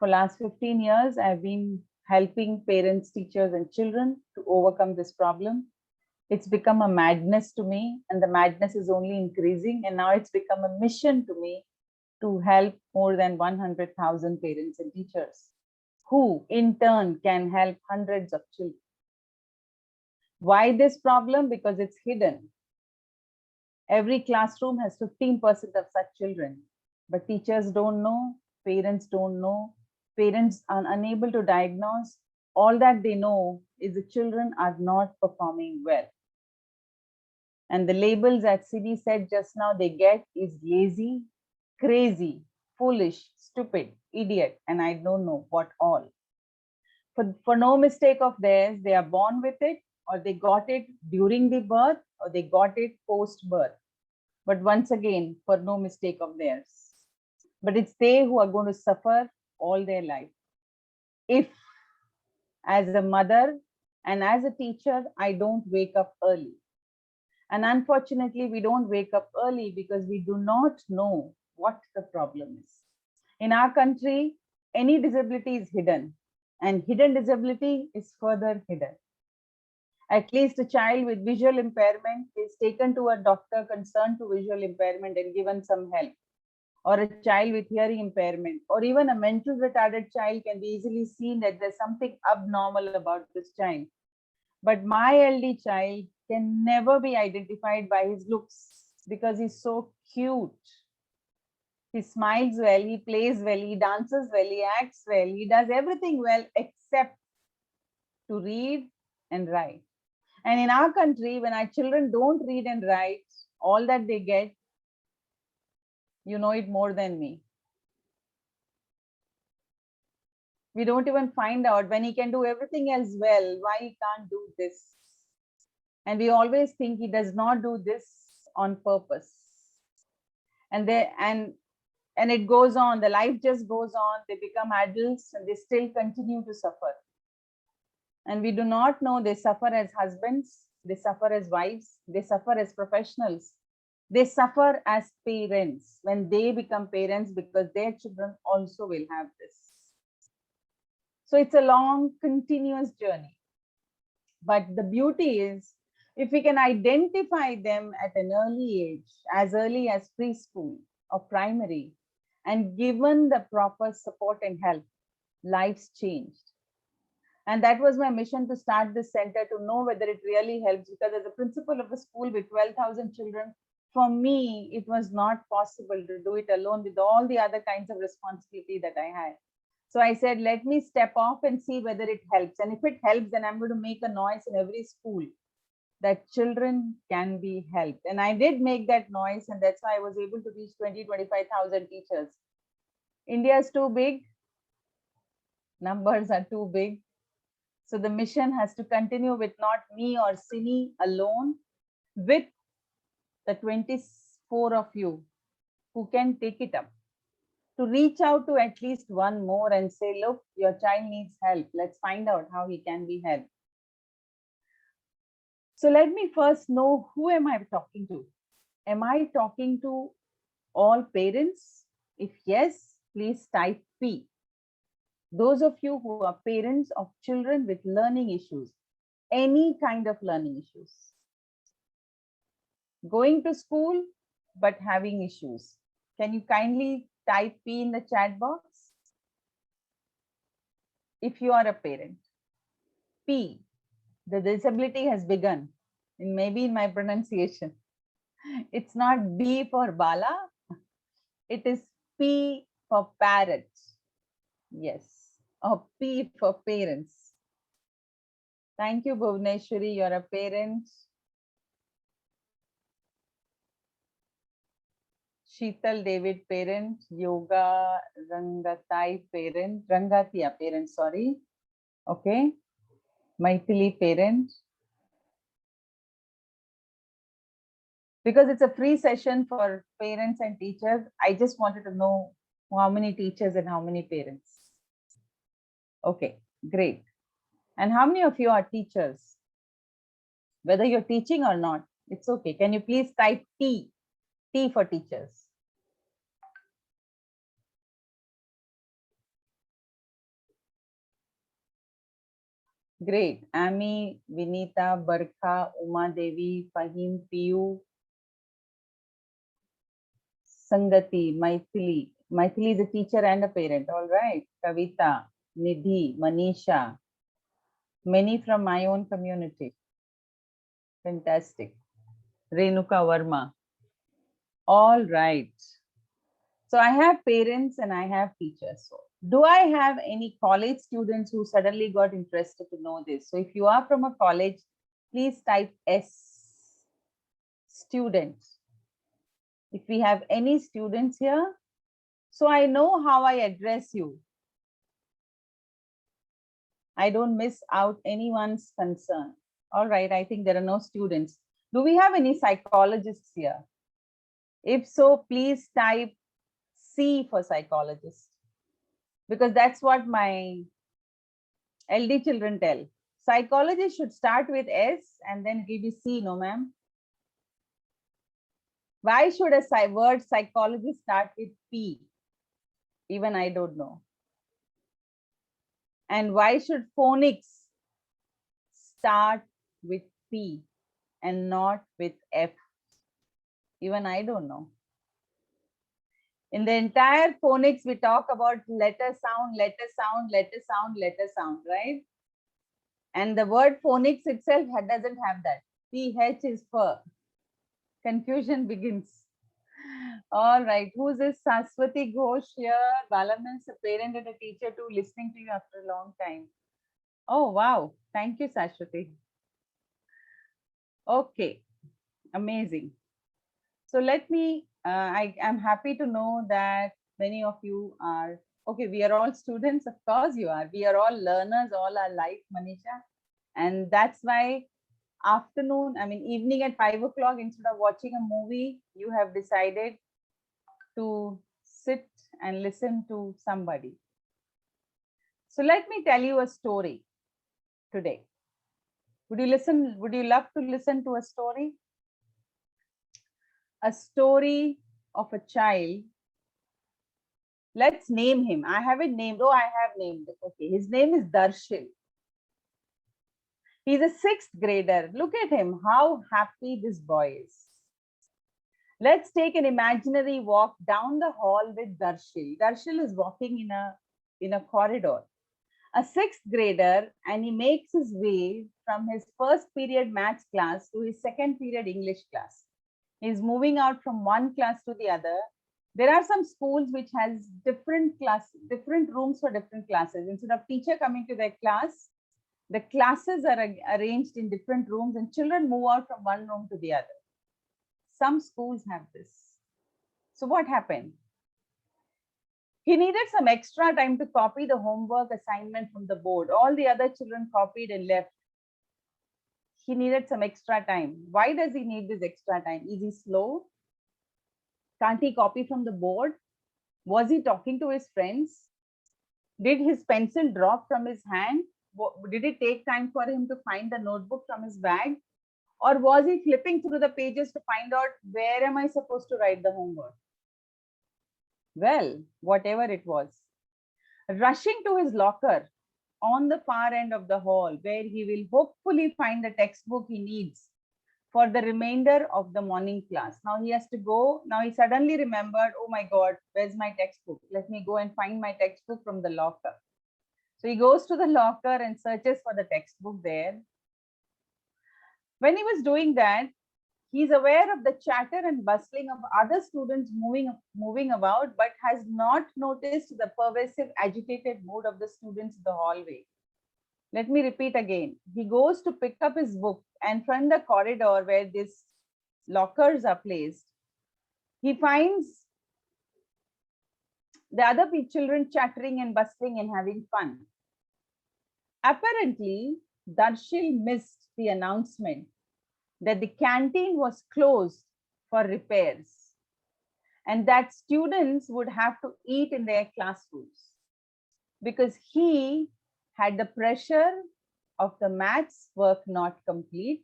For last 15 years, I've been helping parents, teachers, and children to overcome this problem. It's become a madness to me, and the madness is only increasing. And now it's become a mission to me to help more than 100,000 parents and teachers, who in turn can help hundreds of children. Why this problem? Because it's hidden. Every classroom has 15% of such children, but teachers don't know, parents don't know, parents are unable to diagnose. All that they know is the children are not performing well. And the labels that Siri said just now they get is lazy, crazy, foolish, stupid, idiot, and I don't know what all. For no mistake of theirs, they are born with it, or they got it during the birth, or they got it post birth. But once again, for no mistake of theirs. But it's they who are going to suffer all their life. If, as a mother and as a teacher, I don't wake up early. And unfortunately, we don't wake up early because we do not know what the problem is. In our country, any disability is hidden, and hidden disability is further hidden. At least a child with visual impairment is taken to a doctor concerned to visual impairment and given some help. Or a child with hearing impairment, or even a mental retarded child can be easily seen that there's something abnormal about this child. But my LD child can never be identified by his looks because he's so cute. He smiles well, he plays well, he dances well, he acts well, he does everything well except to read and write. And in our country, when our children don't read and write, all that they get, you know it more than me. We don't even find out when he can do everything else well, why he can't do this. And we always think he does not do this on purpose. And it goes on, the life just goes on, they become adults and they still continue to suffer. And we do not know they suffer as husbands, they suffer as wives, they suffer as professionals, they suffer as parents when they become parents because their children also will have this. So it's a long, continuous journey. But the beauty is, if we can identify them at an early age, as early as preschool or primary, and given the proper support and help, lives changed. And that was my mission to start this center, to know whether it really helps, because as a principal of a school with 12,000 children, for me, it was not possible to do it alone with all the other kinds of responsibility that I had. So I said, let me step off and see whether it helps. And if it helps, then I'm going to make a noise in every school that children can be helped. And I did make that noise, and that's why I was able to reach 20, 25,000 teachers. India is too big. Numbers are too big. So the mission has to continue with not me or Sini alone, with the 24 of you who can take it up, to reach out to at least one more and say, look, your child needs help. Let's find out how he can be helped. So let me first know, who am I talking to? Am I talking to all parents? If yes, please type P. Those of you who are parents of children with learning issues, any kind of learning issues, going to school but having issues, can you kindly type P in the chat box? If you are a parent, P, the disability has begun, and maybe in my pronunciation, it's not B for Bala, it is P for parrot. Yes, or P for parents. Thank you, Bhuvneshwari, you're a parent. Sheetal David, parent. Yoga Rangatai, parent. Rangatia, parent, sorry. Okay. Maithili, parent. Because it's a free session for parents and teachers, I just wanted to know how many teachers and how many parents. Okay, great. And how many of you are teachers? Whether you're teaching or not, it's okay. Can you please type T? T for teachers. Great. Ami, Vinita, Barkha, Uma Devi, Fahim, Piyu, Sangati, Maithili. Maithili is a teacher and a parent. All right. Kavita, Nidhi, Manisha, many from my own community. Fantastic. Renuka Verma. All right. So I have parents and I have teachers. So do I have any college students who suddenly got interested to know this? So if you are from a college, please type S, students. If we have any students here, so I know how I address you. I don't miss out anyone's concern. All right, I think there are no students. Do we have any psychologists here? If so, please type C for psychologist, because that's what my LD children tell. Psychology should start with S and then it will be C, no ma'am? Why should a word psychology start with P? Even I don't know. And why should phonics start with P and not with F? Even I don't know. In the entire phonics, we talk about letter sound, letter sound, letter sound, letter sound, right? And the word phonics itself doesn't have that. PH is for. Confusion begins. All right. Who's this Saraswati Ghosh here? Balaman is a parent and a teacher too, listening to you after a long time. Oh, wow. Thank you, Saraswati. Okay. Amazing. So let me, I am happy to know that many of you are, okay, we are all students. Of course you are. We are all learners all our life, Manisha. And that's why afternoon, I mean, evening at 5 o'clock, instead of watching a movie, you have decided to sit and listen to somebody. So let me tell you a story today. Would you listen? Would you love to listen to a story? A story of a child. Let's name him. I haven't named. Oh, I have named. Okay, his name is Darshil. He's a sixth grader. Look at him. How happy this boy is. Let's take an imaginary walk down the hall with Darshil. Darshil is walking in a corridor. A sixth grader, and he makes his way from his first period maths class to his second period English class. He's moving out from one class to the other. There are some schools which has different rooms for different classes. Instead of teacher coming to their class, the classes are arranged in different rooms and children move out from one room to the other. Some schools have this. So what happened? He needed some extra time to copy the homework assignment from the board. All the other children copied and left. He needed some extra time. Why does he need this extra time? Is he slow? Can't he copy from the board? Was he talking to his friends? Did his pencil drop from his hand? Did it take time for him to find the notebook from his bag? Or was he flipping through the pages to find out where am I supposed to write the homework? Well, whatever it was. Rushing to his locker on the far end of the hall, where he will hopefully find the textbook he needs for the remainder of the morning class. Now he has to go. Now he suddenly remembered, oh my God, where's my textbook? Let me go and find my textbook from the locker. So he goes to the locker and searches for the textbook there. When he was doing that, he's aware of the chatter and bustling of other students moving about, but has not noticed the pervasive agitated mood of the students in the hallway. Let me repeat again. He goes to pick up his book, and from the corridor where these lockers are placed, he finds the other children chattering and bustling and having fun. Apparently, Darshil missed the announcement that the canteen was closed for repairs and that students would have to eat in their classrooms, because he had the pressure of the maths work not complete.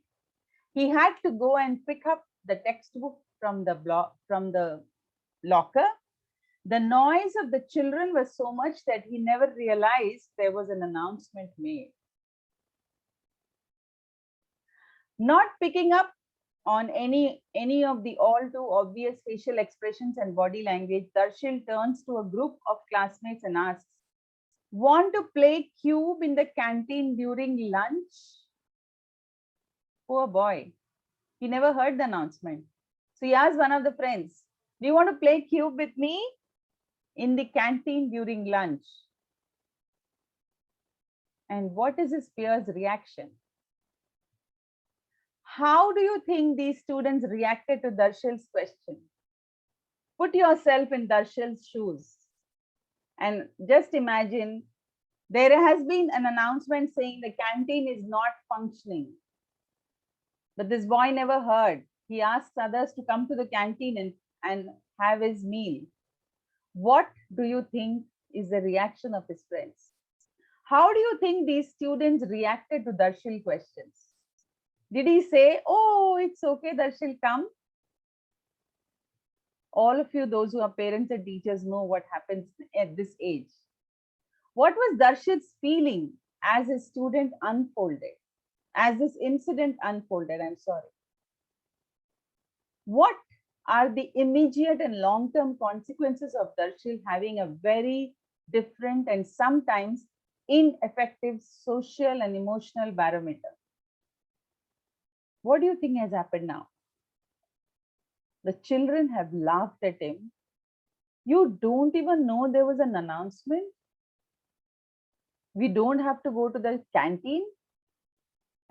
He had to go and pick up the textbook from the locker. The noise of the children was so much that he never realized there was an announcement made. Not picking up on any of the all too obvious facial expressions and body language, Darshil turns to a group of classmates and asks, "Want to play cube in the canteen during lunch?" Poor boy. He never heard the announcement. So he asked one of the friends, "Do you want to play cube with me in the canteen during lunch?" And what is his peer's reaction? How do you think these students reacted to Darshil's question? Put yourself in Darshil's shoes and just imagine there has been an announcement saying the canteen is not functioning. But this boy never heard. He asked others to come to the canteen and have his meal. What do you think is the reaction of his friends? How do you think these students reacted to Darshil questions? Did he say, "Oh, it's okay, Darshil, come"? All of you, those who are parents and teachers, know what happens at this age. What was Darshil's feeling as his student unfolded, as this incident unfolded? I'm sorry. What are the immediate and long-term consequences of Darshil having a very different and sometimes ineffective social and emotional barometer? What do you think has happened now? The children have laughed at him. You don't even know there was an announcement. We don't have to go to the canteen.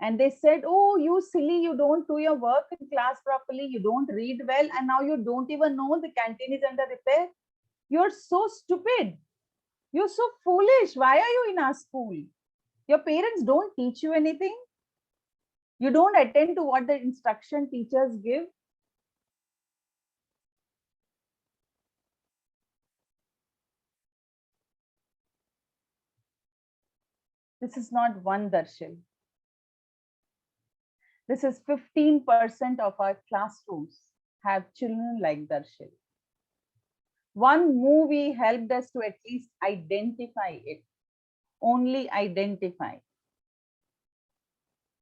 And they said, "Oh, you silly, you don't do your work in class properly, you don't read well, and now you don't even know the canteen is under repair. You're so stupid. You're so foolish. Why are you in our school? Your parents don't teach you anything. You don't attend to what the instruction teachers give." This is not one Darshil. This is 15% of our classrooms have children like Darshil. One movie helped us to at least identify it. Only identify.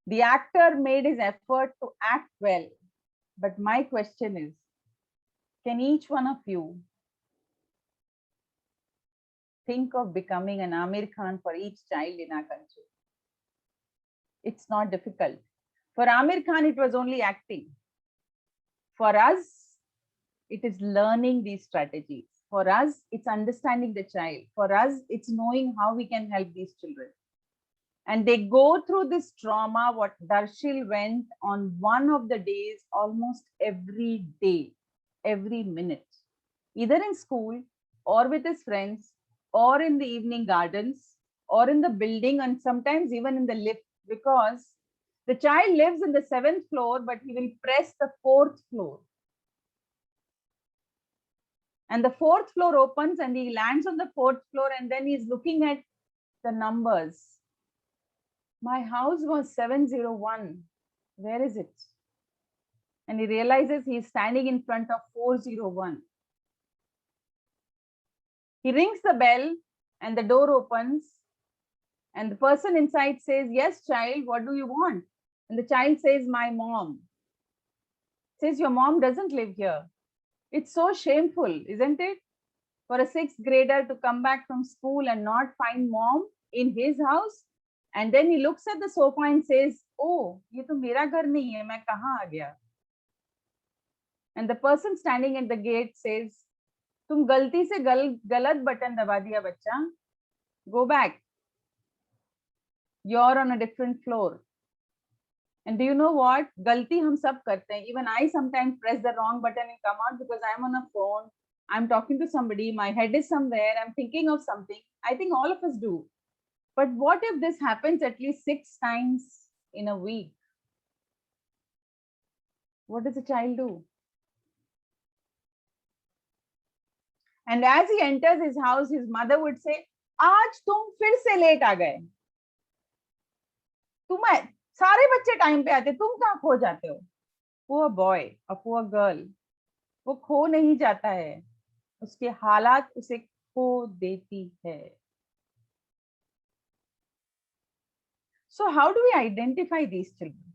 The actor made his effort to act well. But my question is, can each one of you think of becoming an Amir Khan for each child in our country? It's not difficult. For Amir Khan, it was only acting. For us, it is learning these strategies. For us, it's understanding the child. For us, it's knowing how we can help these children. And they go through this trauma, what Darshil went on one of the days, almost every day, every minute, either in school or with his friends, or in the evening gardens, or in the building, and sometimes even in the lift, because the child lives in the 7th floor, but he will press the 4th floor. And the 4th floor opens and he lands on the 4th floor, and then he's looking at the numbers. My house was 701. Where is it? And he realizes he's standing in front of 401. He rings the bell and the door opens, and the person inside says, "Yes, child, what do you want?" And the child says, "My mom." Says, "Your mom doesn't live here." It's so shameful, isn't it? For a 6th grader to come back from school and not find mom in his house. And then he looks at the sofa and says, "Oh, ये तो मेरा घर नहीं है, मैं कहाँ आ गया?" And the person standing at the gate says, "तुम गलती से गलत बटन दबा दिया बच्चा. Go back. You're on a different floor." And do you know what? Galti hum sab karte hain. Even I sometimes press the wrong button and come out because I'm on a phone. I'm talking to somebody. My head is somewhere. I'm thinking of something. I think all of us do. But what if this happens at least 6 times in a week? What does a child do? And as he enters his house, his mother would say, "आज तुम फिर से late आ गए. तुम्हें सारे बच्चे time पे आते, तुम कहाँ खो जाते हो?" Poor boy, a poor girl. वो खो नहीं जाता है, उसके हालात उसे खो देती है. So how do we identify these children?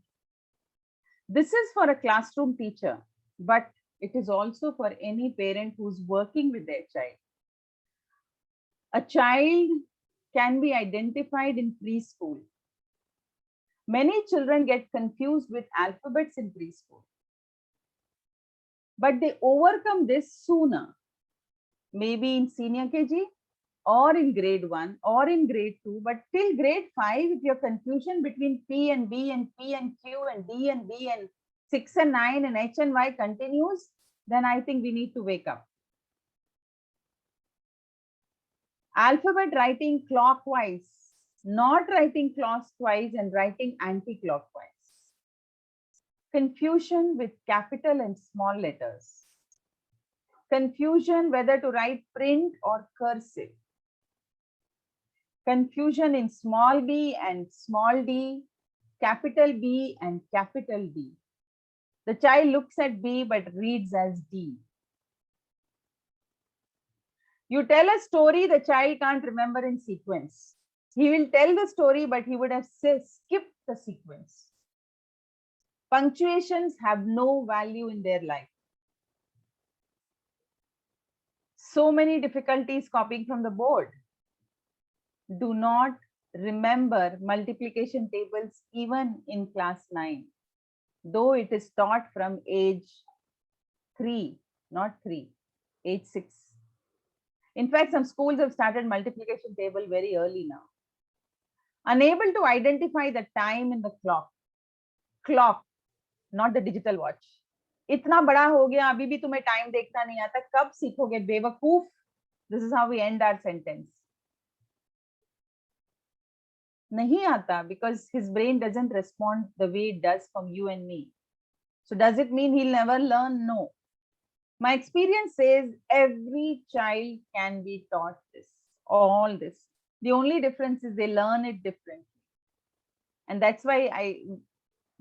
This is for a classroom teacher, but it is also for any parent who's working with their child. A child can be identified in preschool. Many children get confused with alphabets in preschool, but they overcome this sooner, maybe in senior KG or in grade 1 or in grade 2, but till grade 5, if your confusion between P and B and P and Q and D and B and 6 and 9 and H and Y continues, then I think we need to wake up. Alphabet writing clockwise, not writing clockwise and writing anti-clockwise. Confusion with capital and small letters. Confusion whether to write print or cursive. Confusion in small b and small d, capital B and capital D. The child looks at B but reads as D. You tell a story, the child can't remember in sequence. He will tell the story, but he would have skipped the sequence. Punctuations have no value in their life. So many difficulties copying from the board. Do not remember multiplication tables even in class 9, though it is taught from age 3, not 3, age 6. In fact, some schools have started multiplication table very early now. Unable to identify the time in the clock, not the digital watch. इतना बड़ा हो गया अभी भी तुम्हें time देखना नहीं आता, कब सीखोगे बेवकूफ? This is how we end our sentence. नहीं आता because his brain doesn't respond the way it does from you and me. So does it mean he'll never learn? No. My experience says every child can be taught this, all this. The only difference is they learn it differently. And that's why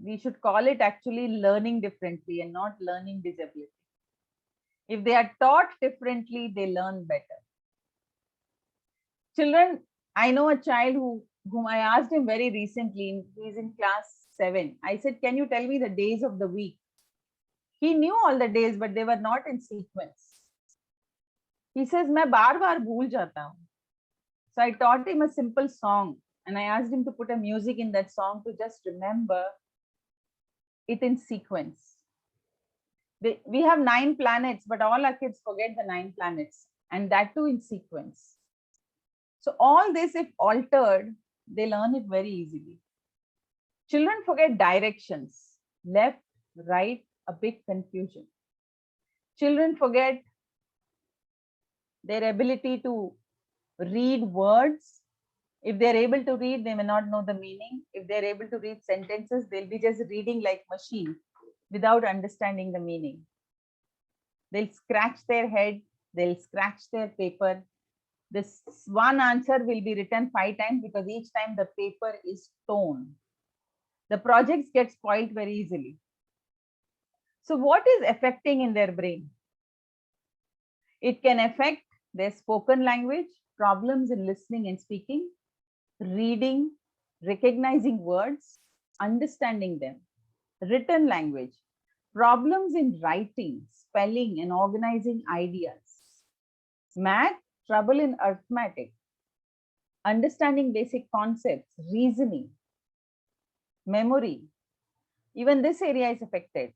we should call it actually learning differently and not learning disability. If they are taught differently, they learn better. Children, I know a child whom I asked him very recently, he's in class 7. I said, can you tell me the days of the week? He knew all the days, but they were not in sequence. He says, मैं बार-बार भूल जाता हूँ. So I taught him a simple song and I asked him to put a music in that song to just remember it in sequence. We have 9 planets, but all our kids forget the 9 planets, and that too in sequence. So all this, if altered, they learn it very easily. Children forget directions, left, right, a big confusion. Children forget their ability to read words. If they're able to read, they may not know the meaning. If they're able to read sentences, they'll be just reading like machine without understanding the meaning. They'll scratch their head, they'll scratch their paper. This one answer will be written 5 times because each time the paper is torn. The projects get spoiled very easily. So what is affecting in their brain? It can affect their spoken language, problems in listening and speaking, reading, recognizing words, understanding them, written language, problems in writing, spelling, and organizing ideas, math, trouble in arithmetic, understanding basic concepts, reasoning, memory. Even this area is affected.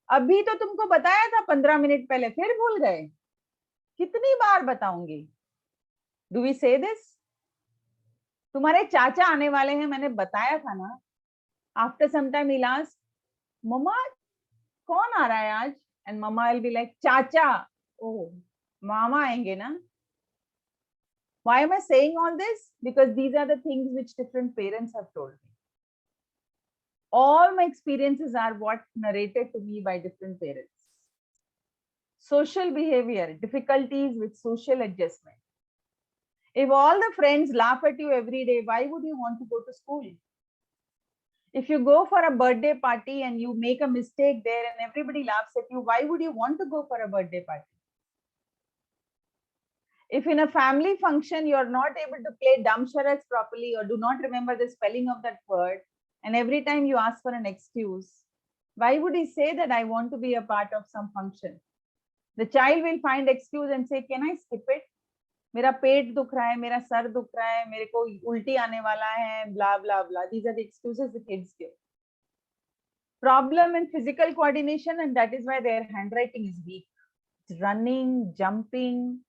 अभी तो तुमको बताया था 15 minute पहले, फिर भूल गए. कितनी बार बताऊंगी? Do we say this? तुम्हारे चाचा आने वाले हैं, मैंने बताया था ना. After some time he'll ask, Mama, कौन आ रहा है आज? And Mama will be like, चाचा. Oh, Mama आएंगे ना? Why am I saying all this? Because these are the things which different parents have told me. All my experiences are what narrated to me by different parents. Social behavior, difficulties with social adjustment. If all the friends laugh at you every day, why would you want to go to school? If you go for a birthday party and you make a mistake there and everybody laughs at you, why would you want to go for a birthday party? If in a family function, you're not able to play Damsharaj properly or do not remember the spelling of that word, and every time you ask for an excuse, Why would he say that I want to be a part of some function? The child will find excuse and say, can I skip it? मेरा पेट दुख रहा है, मेरा sir दुख रहा है, मेरे को उल्टी आने वाला है, blah blah blah. These are the excuses the kids give. Problem in physical coordination, and that is why their handwriting is weak. It's running, jumping.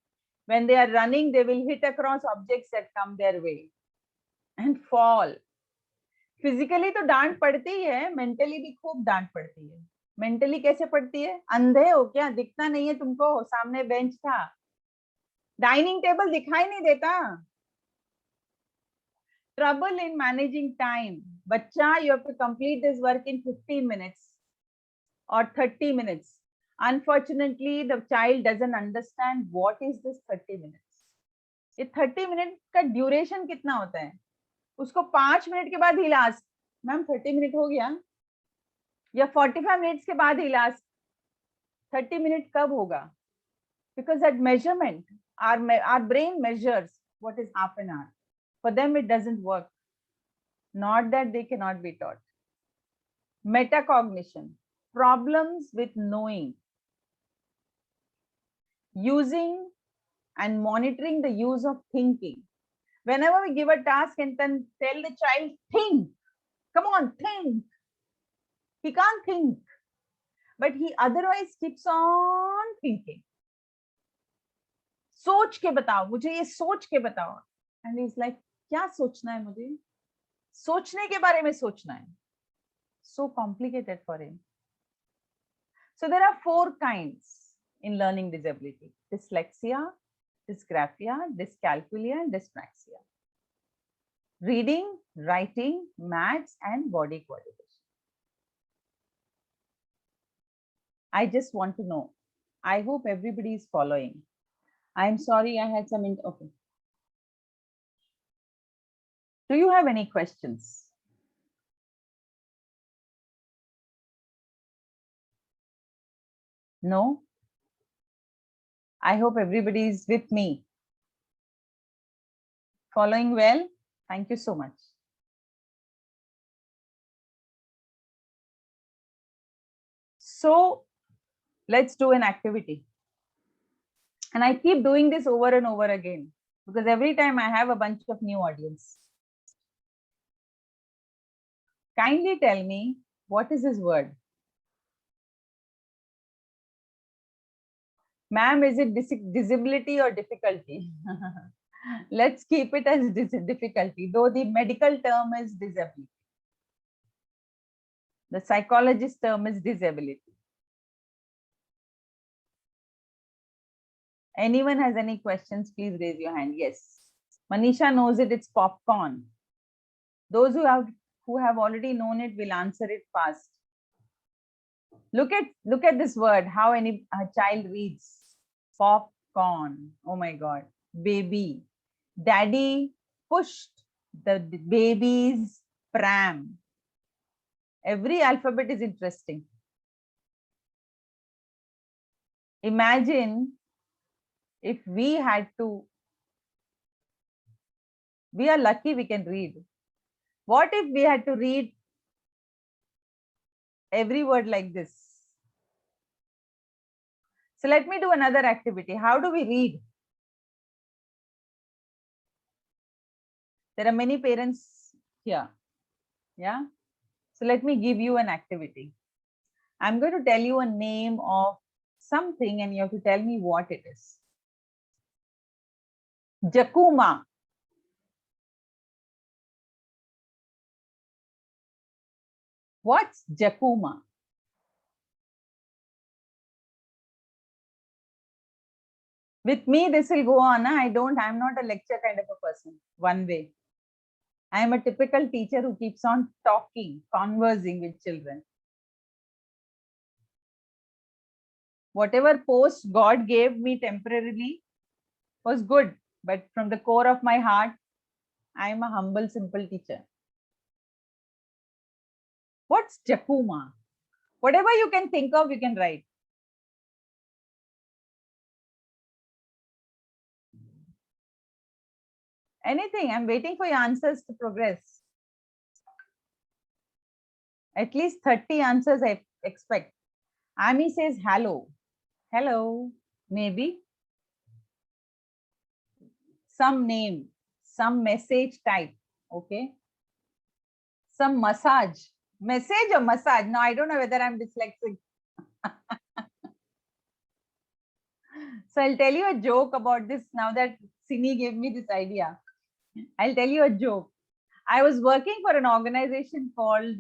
When they are running, they will hit across objects that come their way and fall. Physically तो डांट पड़ती ही है, mentally भी खूब डांट पड़ती है. Mentally कैसे पड़ती है? अंधे हो क्या? दिखता नहीं है तुमको? सामने बेंच था, डाइनिंग टेबल दिखाई नहीं देता. Trouble in managing time. बच्चा, you have to complete this work in 15 minutes or 30 minutes. Unfortunately, the child doesn't understand what is this 30 minutes. ये 30 मिनट का ड्यूरेशन कितना होता है? उसको 5 मिनट के बाद ही लास्ट, मैम 30 मिनट हो गया, या 45 मिनट्स के बाद ही लास्ट. 30 मिनट कब होगा? Because that measurement, our brain measures what is half an hour. For them, it doesn't work. Not that they cannot be taught. Metacognition, problems with knowing, using and monitoring the use of thinking. Whenever we give a task and then tell the child, think, come on, think. He can't think, but he otherwise keeps on thinking. सोच के बताओ, मुझे ये सोच के बताओ. And he's like, क्या सोचना है मुझे? सोचने के बारे में सोचना है. So complicated for him. So there are 4 kinds in learning disability: dyslexia, dysgraphia, dyscalculia, and dyspraxia. Reading, writing, maths, and body coordination. I just want to know. I hope everybody is following. I'm sorry, I had some. Okay. Do you have any questions? No? I hope everybody is with me. Following well? Thank you so much. So let's do an activity. And I keep doing this over and over again because every time I have a bunch of new audience. Kindly tell me, what is this word? Ma'am, is it disability or difficulty? Let's keep it as difficulty, though the medical term is disability. The psychologist term is disability. Anyone has any questions, please raise your hand. Yes. Manisha knows it, it's popcorn. Those who have already known it will answer it fast. Look at this word, how a child reads. Popcorn. Oh my God. Baby. Daddy pushed the baby's pram. Every alphabet is interesting. Imagine if we had to, we are lucky we can read. What if we had to read every word like this? So let me do another activity. How do we read? There are many parents here. Yeah. So let me give you an activity. I'm going to tell you a name of something and you have to tell me what it is. Jakuma. What's Jakuma? With me, this will go on. I'm not a lecture kind of a person. One way. I am a typical teacher who keeps on talking, conversing with children. Whatever post God gave me temporarily was good, but from the core of my heart, I am a humble, simple teacher. What's Jakuma? Whatever you can think of, you can write. Anything. I'm waiting for your answers to progress. At least 30 answers I expect. Ami says hello. Hello. Maybe some name, some message type. Okay. Some massage. Message or massage? No, I don't know whether I'm dyslexic. So I'll tell you a joke about this now that Sini gave me this idea. I'll tell you a joke. I was working for an organization called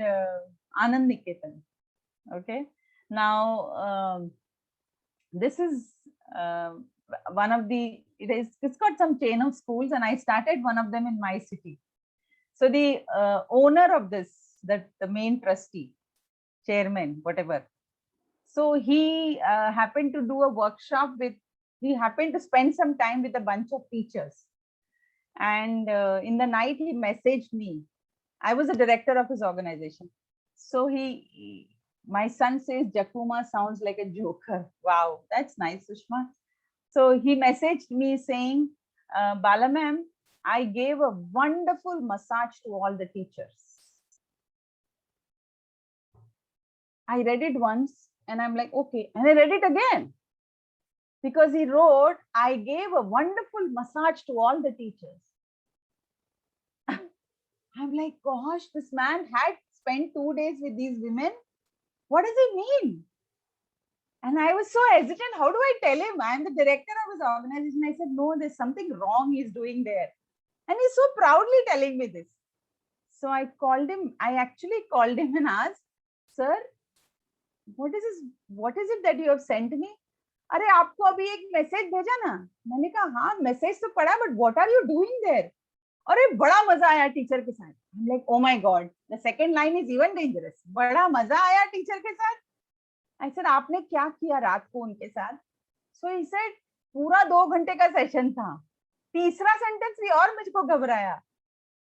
Anand Niketan. Okay. Now, this is one of the, it's got some chain of schools, and I started one of them in my city. So the owner of this, that the main trustee, chairman, whatever. So he happened to do a workshop with, he happened to spend some time with a bunch of teachers. And in the night, he messaged me. I was the director of his organization. So my son says, Jakuma sounds like a joker. Wow, that's nice, Sushma. So he messaged me saying, Bala ma'am, I gave a wonderful massage to all the teachers. I read it once and I'm like, okay. And I read it again because he wrote, I gave a wonderful massage to all the teachers. I'm like, gosh, this man had spent 2 days with these women. What does it mean? And I was so hesitant. How do I tell him? I'm the director of his organization. I said, no, there's something wrong he's doing there. And he's so proudly telling me this. So I called him. I actually called him and asked, sir, what is this? What is it that you have sent me? अरे आपको अभी एक message भेजा ना. मैंने कहा हाँ message तो पढ़ा, but what are you doing there? अरे बड़ा मजा आया टीचर के साथ. I'm like, oh my god, the second line is even dangerous. बड़ा मजा आया टीचर के साथ. I said, आपने क्या किया रात को उनके साथ? So he said, पूरा 2 घंटे का सेशन था. तीसरा सेंटेंस भी और मुझको घबराया.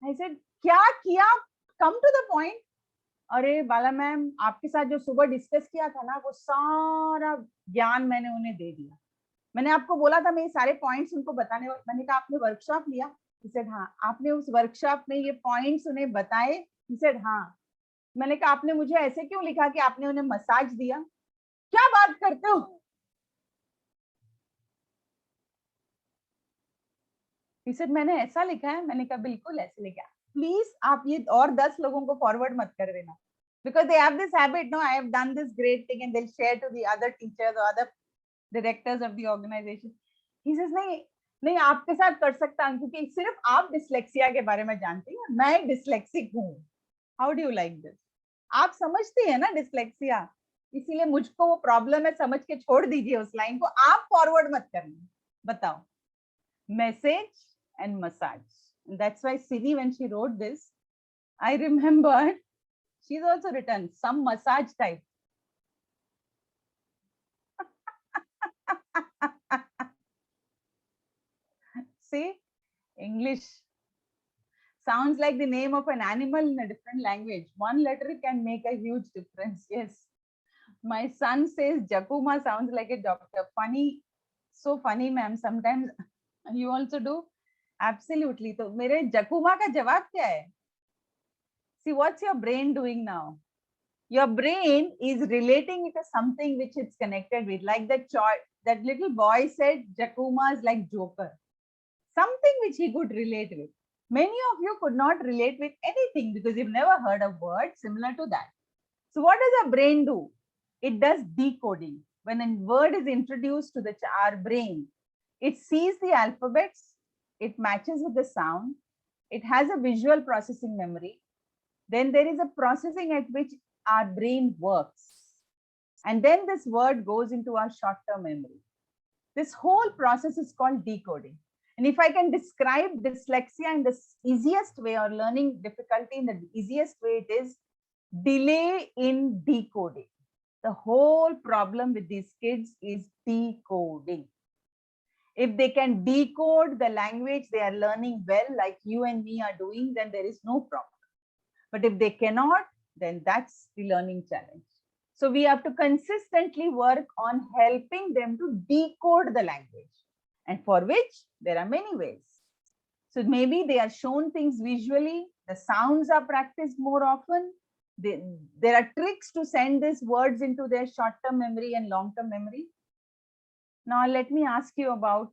I said, क्या किया? Come to the point. अरे बाला मैम, आपके साथ जो सुबह डिस्कस किया था ना, वो सारा ज्ञान मैंने उन्हें दे दिया. मैंने आपको बोला था मैं ये सारे पॉइंट्स उनको बताने. मैंने कहा आपने वर्कशॉप लिया? He said, हाँ. आपने उस वर्कशॉप में ये पॉइंट्स उन्हें बताए? He said, हाँ. मैंने कहा आपने मुझे ऐसे क्यों लिखा कि आपने उन्हें मसाज दिया? क्या बात करते हो? He said, मैंने ऐसा लिखा है. मैंने कहा बिल्कुल ऐसे लिखा. प्लीज आप ये और 10 लोगों को फॉरवर्ड मत कर देना, because they have this habit. No, I have done this great thing and they'll share to the other teachers or other directors of the organization. He says, नहीं नहीं आपके साथ कर सकता हूँ क्योंकि सिर्फ आप डिसलेक्सिया के बारे में जानती हैं, मैं डिसलेक्सिक हूँ. How do you like this? आप समझती है ना डिसलेक्सिया, इसीलिए मुझको वो प्रॉब्लम है समझ के छोड़ दीजिए उस लाइन को, आप फॉरवर्ड मत करना. बताओ, message and massage. And that's why Sini, when she wrote this, I remembered she's also written some massage type. See, English sounds like the name of an animal in a different language. One letter can make a huge difference. Yes. My son says Jakuma sounds like a doctor. Funny, so funny, ma'am. Sometimes you also do. Absolutely. तो मेरे जकुमा का जवाब क्या है? See, what's your brain doing now? Your brain is relating it to something which it's connected with, like that little boy said, Jakuma is like Joker. Something which he could relate with. Many of you could not relate with anything because you've never heard a word similar to that. So what does our brain do? It does decoding. When a word is introduced to our brain, it sees the alphabets, it matches with the sound, it has a visual processing memory. Then there is a processing at which our brain works. And then this word goes into our short-term memory. This whole process is called decoding. And if I can describe dyslexia in the easiest way, or learning difficulty in the easiest way, it is delay in decoding. The whole problem with these kids is decoding. If they can decode the language they are learning well, like you and me are doing, then there is no problem. But if they cannot, then that's the learning challenge. So we have to consistently work on helping them to decode the language, and for which there are many ways. So maybe they are shown things visually, the sounds are practiced more often, there are tricks to send these words into their short-term memory and long-term memory. Now let me ask you about,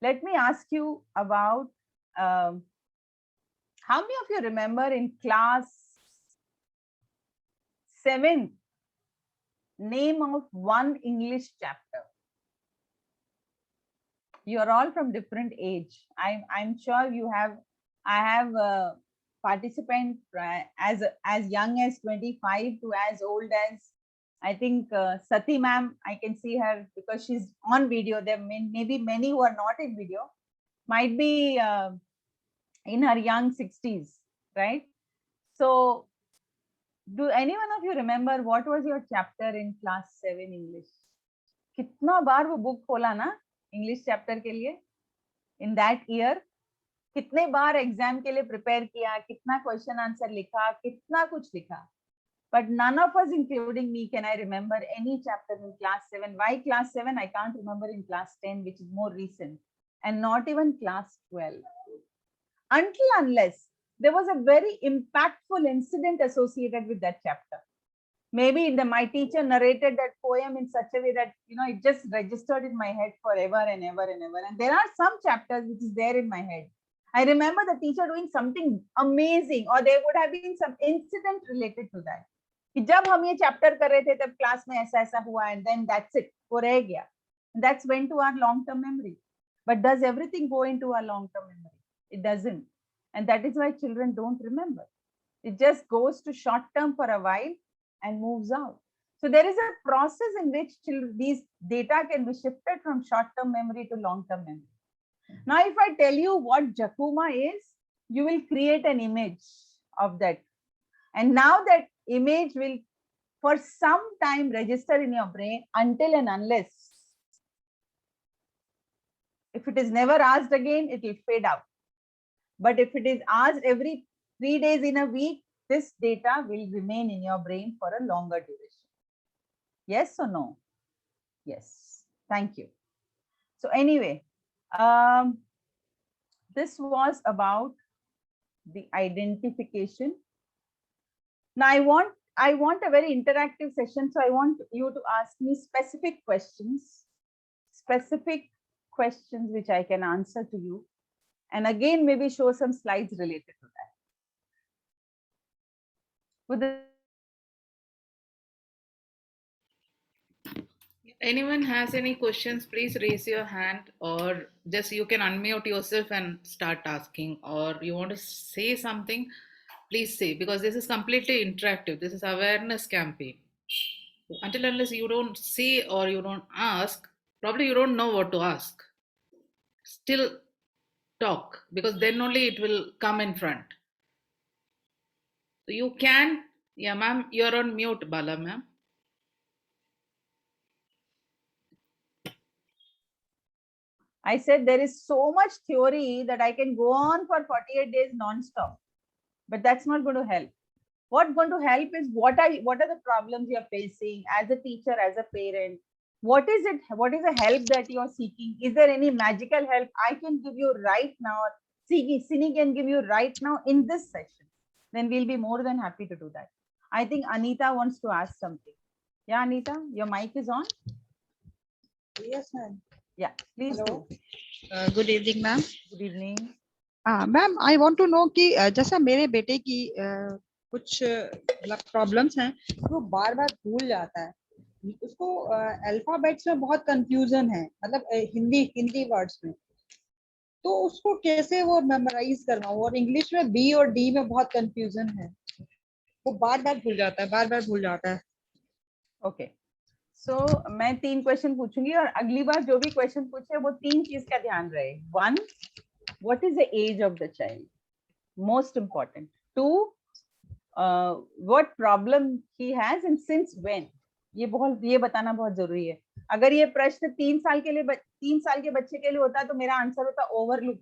let me ask you about, how many of you remember in class 7th, name of one English chapter? You are all from different age. I'm sure you have. I have participants as young as 25 to as old as, I think, Sati ma'am. I can see her because she's on video. There may be many who are not in video. Might be in her young 60s, right? So, do any one of you remember what was your chapter in class 7 English? कितना बार वो book खोला ना English chapter के लिए in that year? कितने बार exam के लिए prepare किया, कितना क्वेश्चन आंसर लिखा, कितना कुछ लिखा? But none of us, including me, can I remember any chapter in class 7. Why class 7? I can't remember in class 10, which is more recent, and not even class 12. Until unless there was a very impactful incident associated with that chapter. Maybe my teacher narrated that poem in such a way that, it just registered in my head forever and ever and ever. And there are some chapters which is there in my head. I remember the teacher doing something amazing, or there would have been some incident related to that. कि जब हम ये chapter कर रहे थे तब class में ऐसा ऐसा हुआ, and then that's it, वो रह गया. That's went to our long-term memory. But does everything go into our long-term memory? It doesn't. And that is why children don't remember. It just goes to short-term for a while and moves out. So there is a process in which these data can be shifted from short-term memory to long-term memory. Now, if I tell you what Jakuma is, you will create an image of that. And now that image will for some time register in your brain until and unless, if it is never asked again, it will fade out. But if it is asked every 3 days in a week, this data will remain in your brain for a longer duration. Yes or no? Yes. Thank you. So anyway, this was about the identification. Now I want a very interactive session. So I want you to ask me specific questions which I can answer to you. And again, maybe show some slides related to that. Anyone has any questions, please raise your hand, or just you can unmute yourself and start asking, or you want to say something, please say, because this is completely interactive. This is awareness campaign. Until unless you don't say or you don't ask, probably you don't know what to ask. Still talk, because then only it will come in front. So you can, yeah ma'am, you're on mute, Bala ma'am. I said there is so much theory that I can go on for 48 days non-stop, but that's not going to help. What's going to help is what are the problems you're facing as a teacher, as a parent? What is it? What is the help that you're seeking? Is there any magical help I can give you right now? Sini can give you right now in this session. Then we'll be more than happy to do that. I think Anita wants to ask something. Yeah, Anita, your mic is on. Yes, ma'am. Yeah, please. Hello. Good evening, ma'am. Good evening. Ma'am, I want to know कि जैसा मेरे बेटे की कुछ problems हैं, वो बार बार भूल जाता है. उसको अल्फाबेट्स में बहुत कंफ्यूजन है, मतलब हिंदी वर्ड्स में. तो उसको कैसे वो मेमोराइज करना हो, और इंग्लिश में बी और डी में बहुत कंफ्यूजन है. वो बार बार भूल जाता है. ओके. So, मैं 3 क्वेश्चन पूछूंगी और अगली बार जो भी क्वेश्चन पूछे वो 3 चीज का ध्यान रहे. 1, what is the age of the child? Most important. 2, what problem he has and since when? ये बताना बहुत जरूरी है. अगर ये प्रश्न 3 साल के बच्चे के लिए होता तो मेरा आंसर होता ओवरलुक.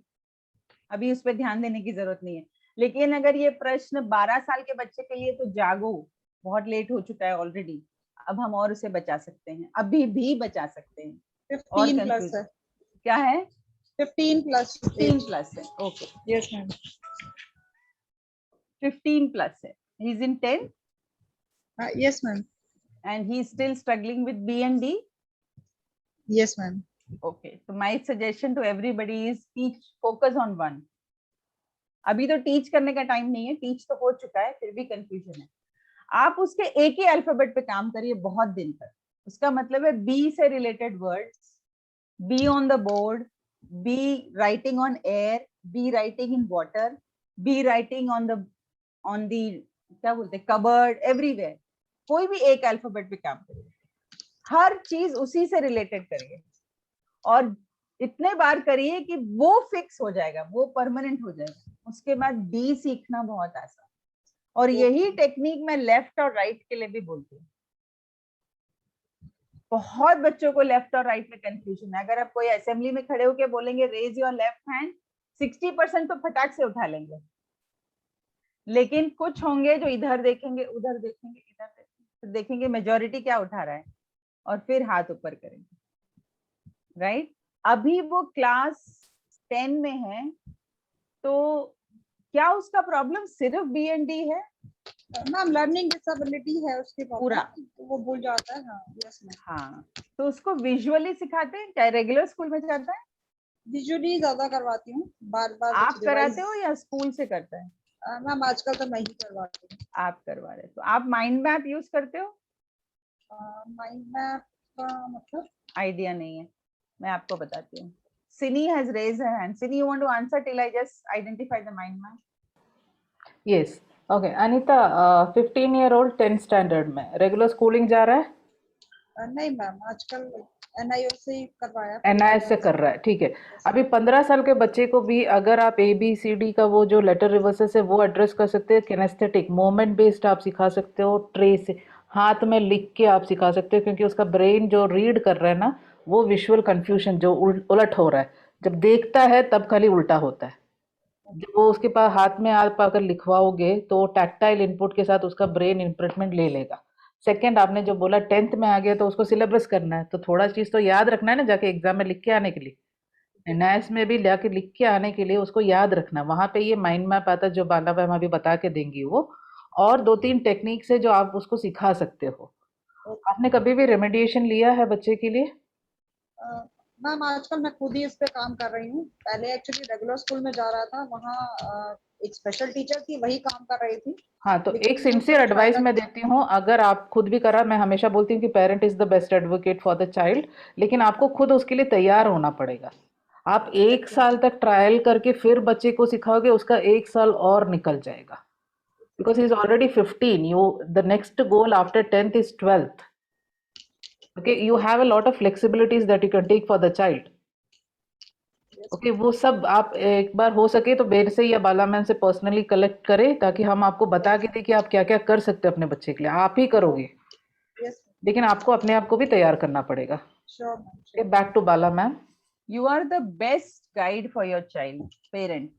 अभी उस पर ध्यान देने की जरूरत नहीं है. लेकिन अगर ये प्रश्न 12 साल के बच्चे के लिए तो जागो, बहुत लेट हो चुका है ऑलरेडी. अब हम और उसे बचा सकते हैं, अभी भी बचा सकते हैं. 15 प्लस है. क्या है? 15 प्लस है. ओके. Yes ma'am. 15 plus है. He's in 10 Yes, ma'am. and he's still struggling with B and D. Yes, ma'am. Okay, so my suggestion to everybody is focus on one. अभी तो टीच करने का time नहीं है, teach तो हो चुका है, फिर भी कंफ्यूजन है. आप उसके एक ही अल्फाबेट पे काम करिए बहुत दिन तक. उसका मतलब है बी से related words, be on the board, be writing on air, be writing in water, be writing on the क्या बोलते हैं कबर्ड, एवरीवेयर. कोई भी एक अल्फाबेट पे काम करिए, हर चीज उसी से रिलेटेड करिए और इतने बार करिए कि वो फिक्स हो जाएगा, वो परमानेंट हो जाएगा. उसके बाद डी सीखना बहुत आसान. और यही टेक्निक मैं लेफ्ट और राइट के लिए भी बोलती हूँ. बहुत बच्चों को लेफ्ट और राइट में कंफ्यूजन है. अगर आप कोई असेंबली में खड़े होके बोलेंगे रेज योर लेफ्ट हैंड, 60% तो फटाक से उठा लेंगे. लेकिन कुछ होंगे जो इधर देखेंगे, उधर देखेंगे, इधर देखेंगे, तो देखेंगे मेजॉरिटी क्या उठा रहा है और फिर हाथ ऊपर करेंगे. राइट? अभी वो क्लास 10 में है, तो क्या उसका प्रॉब्लम सिर्फ बी एंड डी है? मैम लर्निंग डिसेबिलिटी है उसके पूरा. तो वो भूल जाता है. हाँ. Yes ma'am. हाँ, तो उसको विजुअली सिखाते हैं क्या? रेगुलर स्कूल में जाता है? विजुअली ज्यादा करवाती हूँ, बार बार. आप कराते हो या स्कूल से करता है? मैम आजकल तो मैं ही करवाती हूँ. आप करवा रहे. तो आप माइंड मैप यूज करते हो? माइंड मैप का मतलब आइडिया नहीं है, मैं आपको बताती हूँ. Sini has raised her hand. Sini, you want to answer till I just identify the mind map? Yes. Okay. Anita, 15-year-old 10th standard में रेगुलर स्कूलिंग जा रहा है? नहीं मैम, आजकल NIS से ही करवाया. NIS से कर रहा है, ठीक है. अभी 15 साल के बच्चे को भी अगर आप ABCD का वो जो लेटर रिवर्सेस है वो एड्रेस कर सकते हैं. किनेस्थेटिक मोमेंट बेस्ड आप सिखा सकते हो. ट्रे से हाथ में लिख के आप सिखा सकते हो, क्योंकि उसका ब्रेन जो रीड कर रहा है ना, वो विजुअल कंफ्यूजन जो उलट हो रहा है, जब देखता है तब खाली उल्टा होता है. जब वो उसके पास हाथ में आप अगर लिखवाओगे तो टैक्टाइल इनपुट के साथ उसका ब्रेन इम्प्रिंटमेंट ले लेगा. सेकंड, आपने जो बोला 10th में आ गया तो उसको सिलेबस करना है, तो थोड़ा चीज तो याद रखना है ना, जाके एग्जाम में लिख के आने के लिए. NIS में भी जाके लिख के आने के लिए उसको याद रखना. वहां पे ये माइंड मैप आता है जो बाला मैम अभी बता के देंगी वो, और 2-3 टेक्निक्स है जो आप उसको सिखा सकते हो. आपने कभी भी रेमेडिएशन लिया है बच्चे के लिए? मैम आजकल मैं खुद ही इस पे काम कर रही हूँ. पहले एक्चुअली रेगुलर स्कूल में जा रहा था, वहाँ एक स्पेशल टीचर थी, वही काम कर रही थी. हाँ, तो लेकिन एक सिंसियर एडवाइस मैं देती हूँ, अगर आप खुद भी करा, मैं हमेशा बोलती हूँ कि parent is the best advocate for the child, लेकिन आपको खुद उसके लिए तैयार होना पड़ेगा. आप 1 साल तक ट्रायल करके फिर बच्चे को सिखाओगे, उसका 1 साल और निकल जाएगा. Because he is already 15. The next goal after 10th is 12th. Okay, you have a lot of flexibilities that you can take for the child. Okay, वो सब आप एक बार हो सके तो मेरे से या बाला मैम से पर्सनली कलेक्ट करें, ताकि हम आपको बता के दें कि आप क्या क्या कर सकते हैं अपने बच्चे के लिए. आप ही करोगे, लेकिन आपको अपने आप को भी तैयार करना पड़ेगा. Back to Bala ma'am. You are the best guide for your child, parent.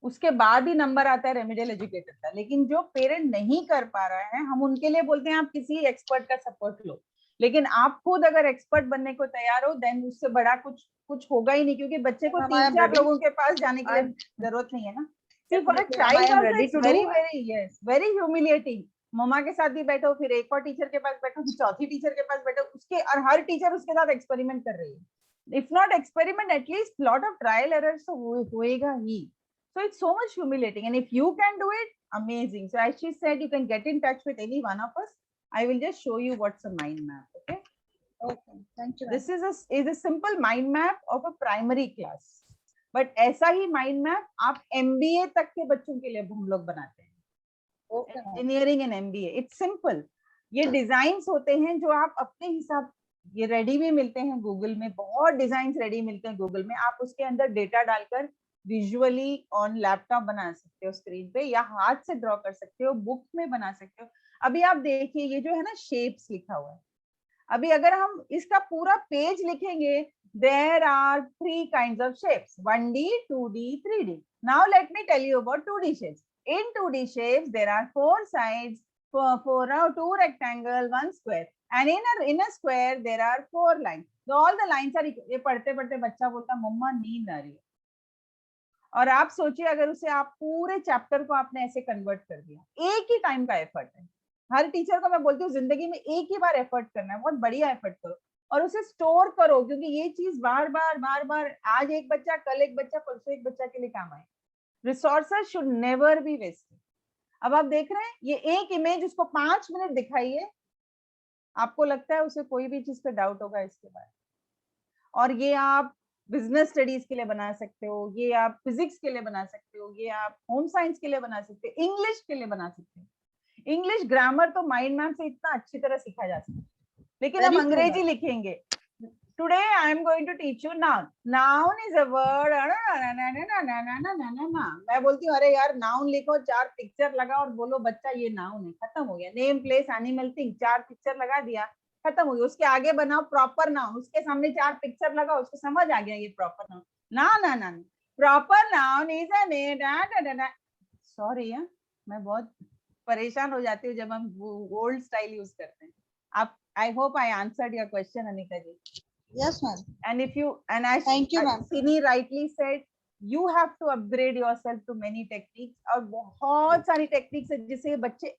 उसके बाद ही नंबर आता है रेमेडियल एजुकेटर का. लेकिन जो पेरेंट नहीं कर पा रहा है, हम उनके लिए बोलते हैं आप किसी एक्सपर्ट का सपोर्ट लो. लेकिन आप खुद अगर एक्सपर्ट बनने को तैयार हो, देन उससे बड़ा कुछ होगा ही नहीं, क्योंकि बच्चे को 3-4 लोगों के पास जाने की जरूरत नहीं है ना. For a child very humiliating. मम्मा के साथ भी बैठो, फिर एक और टीचर के पास बैठो, फिर चौथी टीचर के पास बैठो, उसके और हर टीचर उसके साथ एक्सपेरिमेंट कर रही है. If not experiment, at least lot of trial errors तो होएगा ही. So it's so much humiliating, and if you can do it, amazing. So as she said, you can get in touch with any one of us. I will just show you what's a mind map. Okay. Okay. Thank you. This is a simple mind map of a primary class. But ऐसा ही mind map आप MBA तक के बच्चों के लिए हम लोग बनाते हैं. Okay. Engineering and MBA. It's simple. ये डिजाइन्स होते हैं जो आप अपने हिसाब, ये रेडी भी मिलते हैं गूगल में, बहुत डिजाइन्स रेडी मिलते हैं गूगल में. आप उसके अंदर डेटा डालकर विजुअली ऑन लैपटॉप बना सकते हो स्क्रीन पे, या हाथ से ड्रॉ कर सकते हो, बुक में बना सकते हो. अभी आप देखिए ये जो है ना शेप्स लिखा हुआ है. अभी अगर हम इसका पूरा पेज लिखेंगे, there are 3 kinds of shapes, 1D, 2D, 3D. Now let me tell you about 2D shapes. In 2D shapes there are 4 sides, 2 rectangle, 1 square, and in a square there are 4 lines. So all the lines are. ये पढ़ते पढ़ते बच्चा बोलता मम्मा नींद आ रही है. और आप सोचिए अगर उसे आप पूरे चैप्टर को आपने ऐसे कन्वर्ट कर दिया, एक ही टाइम का एफर्ट है। हर टीचर को मैं बोलती हूँ जिंदगी में एक ही बार एफर्ट करना है, बहुत बढ़िया एफर्ट करो और उसे स्टोर करो, क्योंकि ये चीज बार बार आज एक बच्चा, कल एक बच्चा, परसों एक बच्चा के लिए काम आए। Resources should never be wasted. अब आप देख रहे हैं ये एक इमेज उसको 5 मिनट दिखाइए, आपको लगता है उसे कोई भी चीज पे डाउट होगा इसके बाद। और ये आप बिजनेस स्टडीज के लिए बना सकते हो, ये आप फिजिक्स के लिए बना सकते हो, ये आप होम साइंस के लिए बना सकते हो, इंग्लिश के लिए बना सकते हो। इंग्लिश ग्रामर तो माइंड मैप से इतना अच्छी तरह सीखा जा सकता है, लेकिन हम Very true, अंग्रेजी ma'am. लिखेंगे। Today I am going to teach you noun. Noun is a word. मैं बोलती हूँ अरे यार नाउन लिखो, 4 पिक्चर लगा और बोलो बच्चा ये नाउन है, खत्म हो गया। Name, place, animal, thing, 4 picture लगा दिया, खत्म हो गया। उसके आगे बनाओ प्रॉपर नाउन, उसके सामने 4 पिक्चर लगाओ, उसको समझ आ गया ये प्रॉपर नाउन। ना ना ना, proper noun is a name. Sorry यार, मैं बहुत परेशान हो जाती हूँ जब हम ओल्ड स्टाइल यूज करते हैं। आप, I hope I answered your question, Anika ji. Yes, ma'am. And if you, and as Thank you, ma'am. Sini rightly said, you have to upgrade yourself to many techniques. और बहुत सारी techniques है जिसे ये बच्चे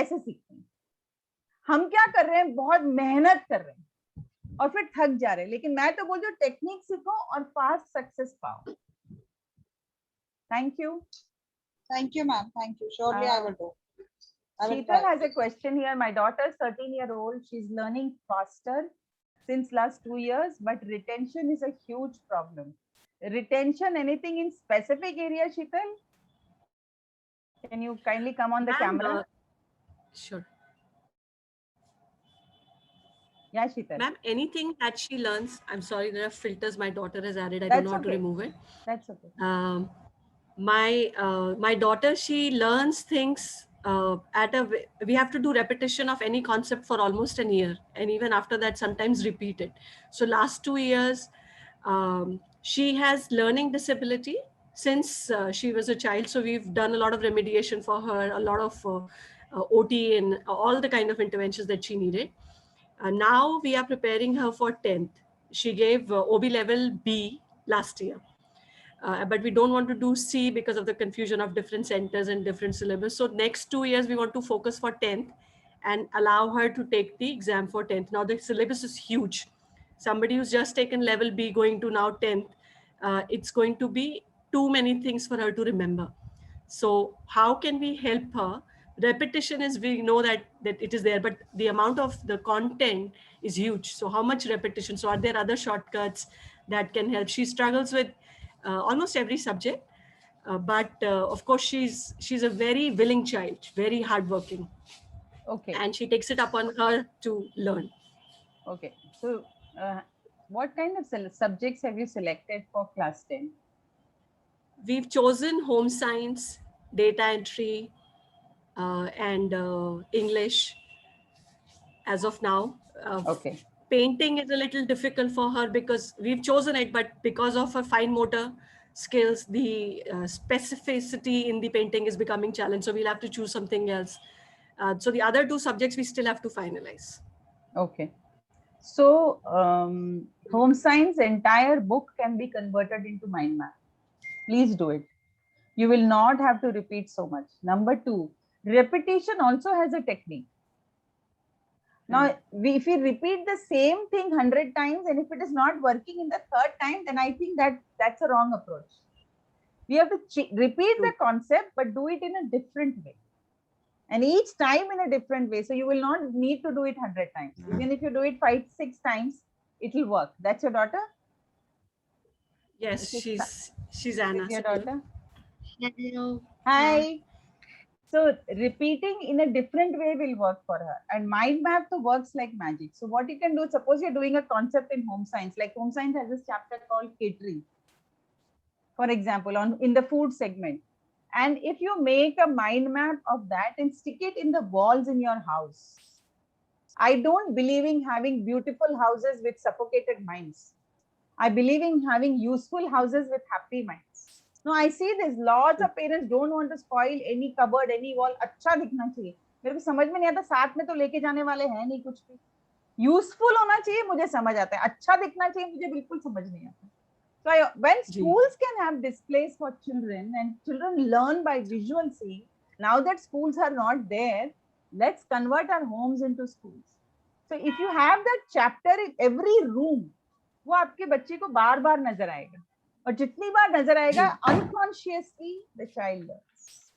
ऐसे सीखते हैं। हम क्या कर रहे हैं, बहुत मेहनत कर रहे हैं और फिर थक जा रहे हैं। लेकिन मैं तो बोलती हूँ टेक्निक सीखो और फास्ट सक्सेस पाओ। Thank you. Thank you, ma'am. Thank you. Surely I will do. I will Sheetal try. has a question here. My daughter is 13-year-old. She's learning faster since last 2 years, but retention is a huge problem. Retention, anything in specific area, Sheetal? Can you kindly come on the Ma'am, camera? Sure. Yeah, Sheetal. Ma'am, anything that she learns, I'm sorry, there are filters my daughter has added. I That's don't know how to okay. remove it. That's okay. My daughter, she learns things we have to do repetition of any concept for almost a year, and even after that sometimes repeat it. So last 2 years she has learning disability since she was a child, so we've done a lot of remediation for her, a lot of OT and all the kind of interventions that she needed. Now we are preparing her for 10th. She gave OB level B last year. But we don't want to do C because of the confusion of different centers and different syllabus. So next 2 years, we want to focus for 10th and allow her to take the exam for 10th. Now the syllabus is huge. Somebody who's just taken level B going to now 10th, it's going to be too many things for her to remember. So how can we help her? Repetition is, we know that it is there, but the amount of the content is huge. So how much repetition? So are there other shortcuts that can help? She struggles with almost every subject, but of course she's a very willing child, very hardworking. Okay. And she takes it upon her to learn. Okay. So what kind of subjects have you selected for class 10? We've chosen home science, data entry, and English as of now. Okay. Painting is a little difficult for her because we've chosen it, but because of her fine motor skills, the specificity in the painting is becoming challenge. So we'll have to choose something else. So the other 2 subjects we still have to finalize. Okay. So home science entire book can be converted into mind map. Please do it. You will not have to repeat so much. Number 2, repetition also has a technique. Now, if we repeat the same thing 100 times and if it is not working in the 3rd time, then I think that's a wrong approach. We have to repeat the concept, but do it in a different way. And each time in a different way. So you will not need to do it 100 times. Even if you do it 5, 6 times, it will work. That's your daughter? Yes, she's Anna. Is your daughter? Hello. Hi. So repeating in a different way will work for her. And mind map to works like magic. So what you can do, suppose you're doing a concept in home science, like home science has this chapter called catering, for example, in the food segment. And if you make a mind map of that and stick it in the walls in your house, I don't believe in having beautiful houses with suffocated minds. I believe in having useful houses with happy minds. No, I see this. Lots of parents don't want to spoil any cupboard, any wall. अच्छा दिखना चाहिए. मेरे को समझ में नहीं आता, साथ में तो लेके जाने वाले हैं नहीं कुछ भी. यूजफुल होना चाहिए, मुझे समझ आता है. अच्छा दिखना चाहिए, मुझे बिल्कुल समझ नहीं आता. So when Ji. schools can have displays for children and children learn by visual seeing, now that schools are not there, let's convert our homes into schools. So if you have that chapter in every room, वो आपके बच्चे को बार बार नजर आएगा, और जितनी बार नजर आएगा, unconsciously the child learns,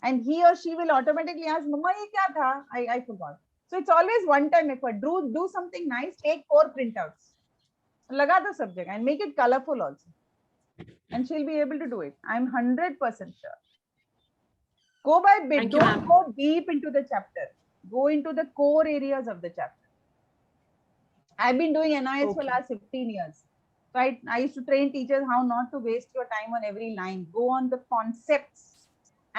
and he or she will automatically ask, "Mama, ये क्या था? I forgot." So it's always one time effort. Do something nice. Take 4 printouts. लगा दो सब जगह and make it colorful also, and she'll be able to do it. I'm 100% sure. Go by bit. Thank you, Don't ma'am. go deep into the chapter. Go into the core areas of the chapter. I've been doing NIS for Okay. last 15 years. So I used to train teachers how not to waste your time on every line. Go on the concepts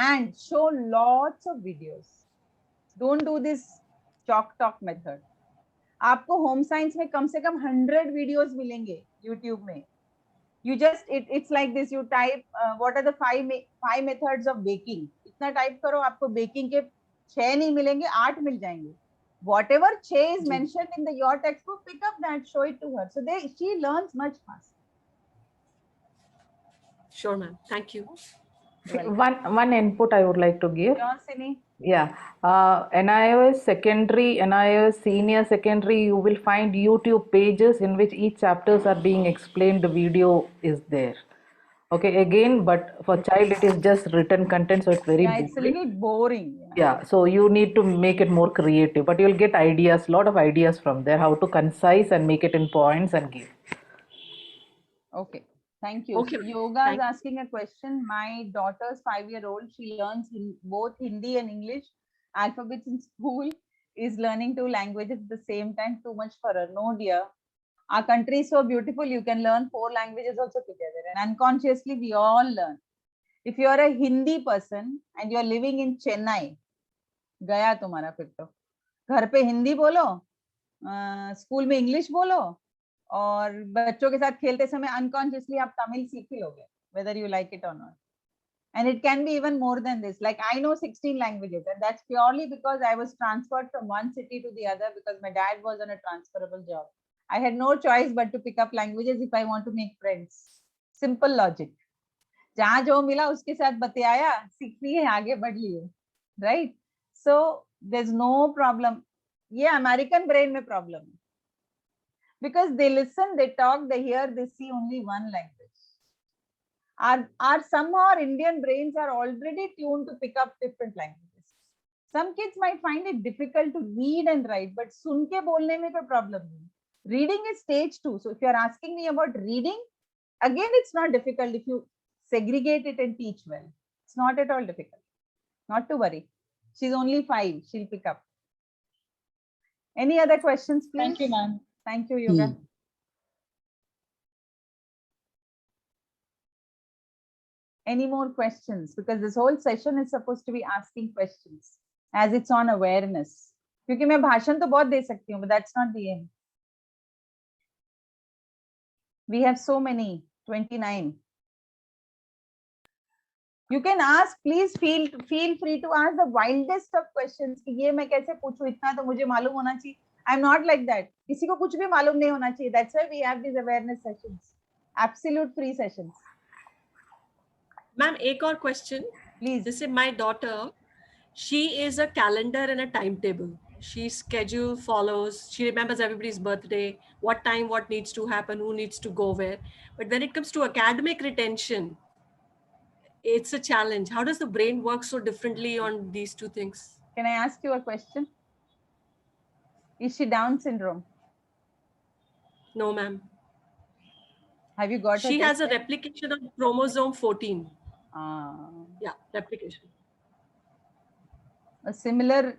and show lots of videos. Don't do this chalk talk method. आपको home science में कम से कम 100 videos मिलेंगे YouTube में. You just it's like this. You type what are the five methods of baking. इतना type करो, आपको baking के 6 नहीं मिलेंगे, 8 मिल जाएंगे. Whatever 6 is mentioned in your textbook, pick up that, show it to her. So she learns much faster. Sure, ma'am. Thank you. One input I would like to give. John Sini. Yeah, NIOS secondary, NIOS senior secondary, you will find YouTube pages in which each chapters are being explained. The video is there. Okay, again, but for child it is just written content, so it's very Yeah, it's a boring. little boring. Yeah, so you need to make it more creative, but you'll get ideas, lot of ideas from there, how to concise and make it in points and give. Okay, thank you. Okay, Yoga is thank- asking a question. My daughter's 5-year-old, she learns both Hindi and English alphabets in school, is learning 2 languages at the same time. Too much for her. No, dear. Our country is so beautiful. You can learn 4 languages also together, and unconsciously we all learn. If you are a Hindi person and you are living in Chennai, गया तुम्हारा फिर तो. घर पे हिंदी बोलो, school में English बोलो, और बच्चों के साथ खेलते समय unconsciously आप तमिल सीख ही लोगे, whether you like it or not. And it can be even more than this. Like I know 16 languages, and that's purely because I was transferred from one city to the other because my dad was on a transferable job. I had no choice but to pick up languages if I want to make friends. Simple logic. जहाँ जो मिला उसके साथ बतियाया, सीख लिए, आगे बढ़ लिए, right? So there's no problem. ये American brain में problem है. Because they listen, they talk, they hear, they see only one language. Our some our Indian brains are already tuned to pick up different languages. Some kids might find it difficult to read and write, but सुन के बोलने में कोई problem नहीं. Reading is stage 2. So if you're asking me about reading, again, it's not difficult if you segregate it and teach well. It's not at all difficult. Not to worry. She's only 5. She'll pick up. Any other questions, please? Thank you, ma'am. Thank you, Yoga. Any more questions? Because this whole session is supposed to be asking questions as it's on awareness. क्योंकि मैं भाषण तो बहुत दे सकती हूँ, but that's not the aim. We have so many, 29. You can ask, please feel free to ask the wildest of questions. कि ये मैं कैसे पूछूं, इतना तो मुझे मालूम होना चाहिए. I'm not like that. किसी को कुछ भी मालूम नहीं होना चाहिए. That's why we have these awareness sessions. Absolute free sessions. Ma'am, एक और question. Please. This is my daughter. She is a calendar and a timetable. She schedule follows. She remembers everybody's birthday, what time, what needs to happen, who needs to go where. But when it comes to academic retention, it's a challenge. How does the brain work so differently on these two things? Can I ask you a question? Is she Down syndrome? No, ma'am. Have you got her She has a tested? replication of chromosome 14. Ah, Yeah, replication. a similar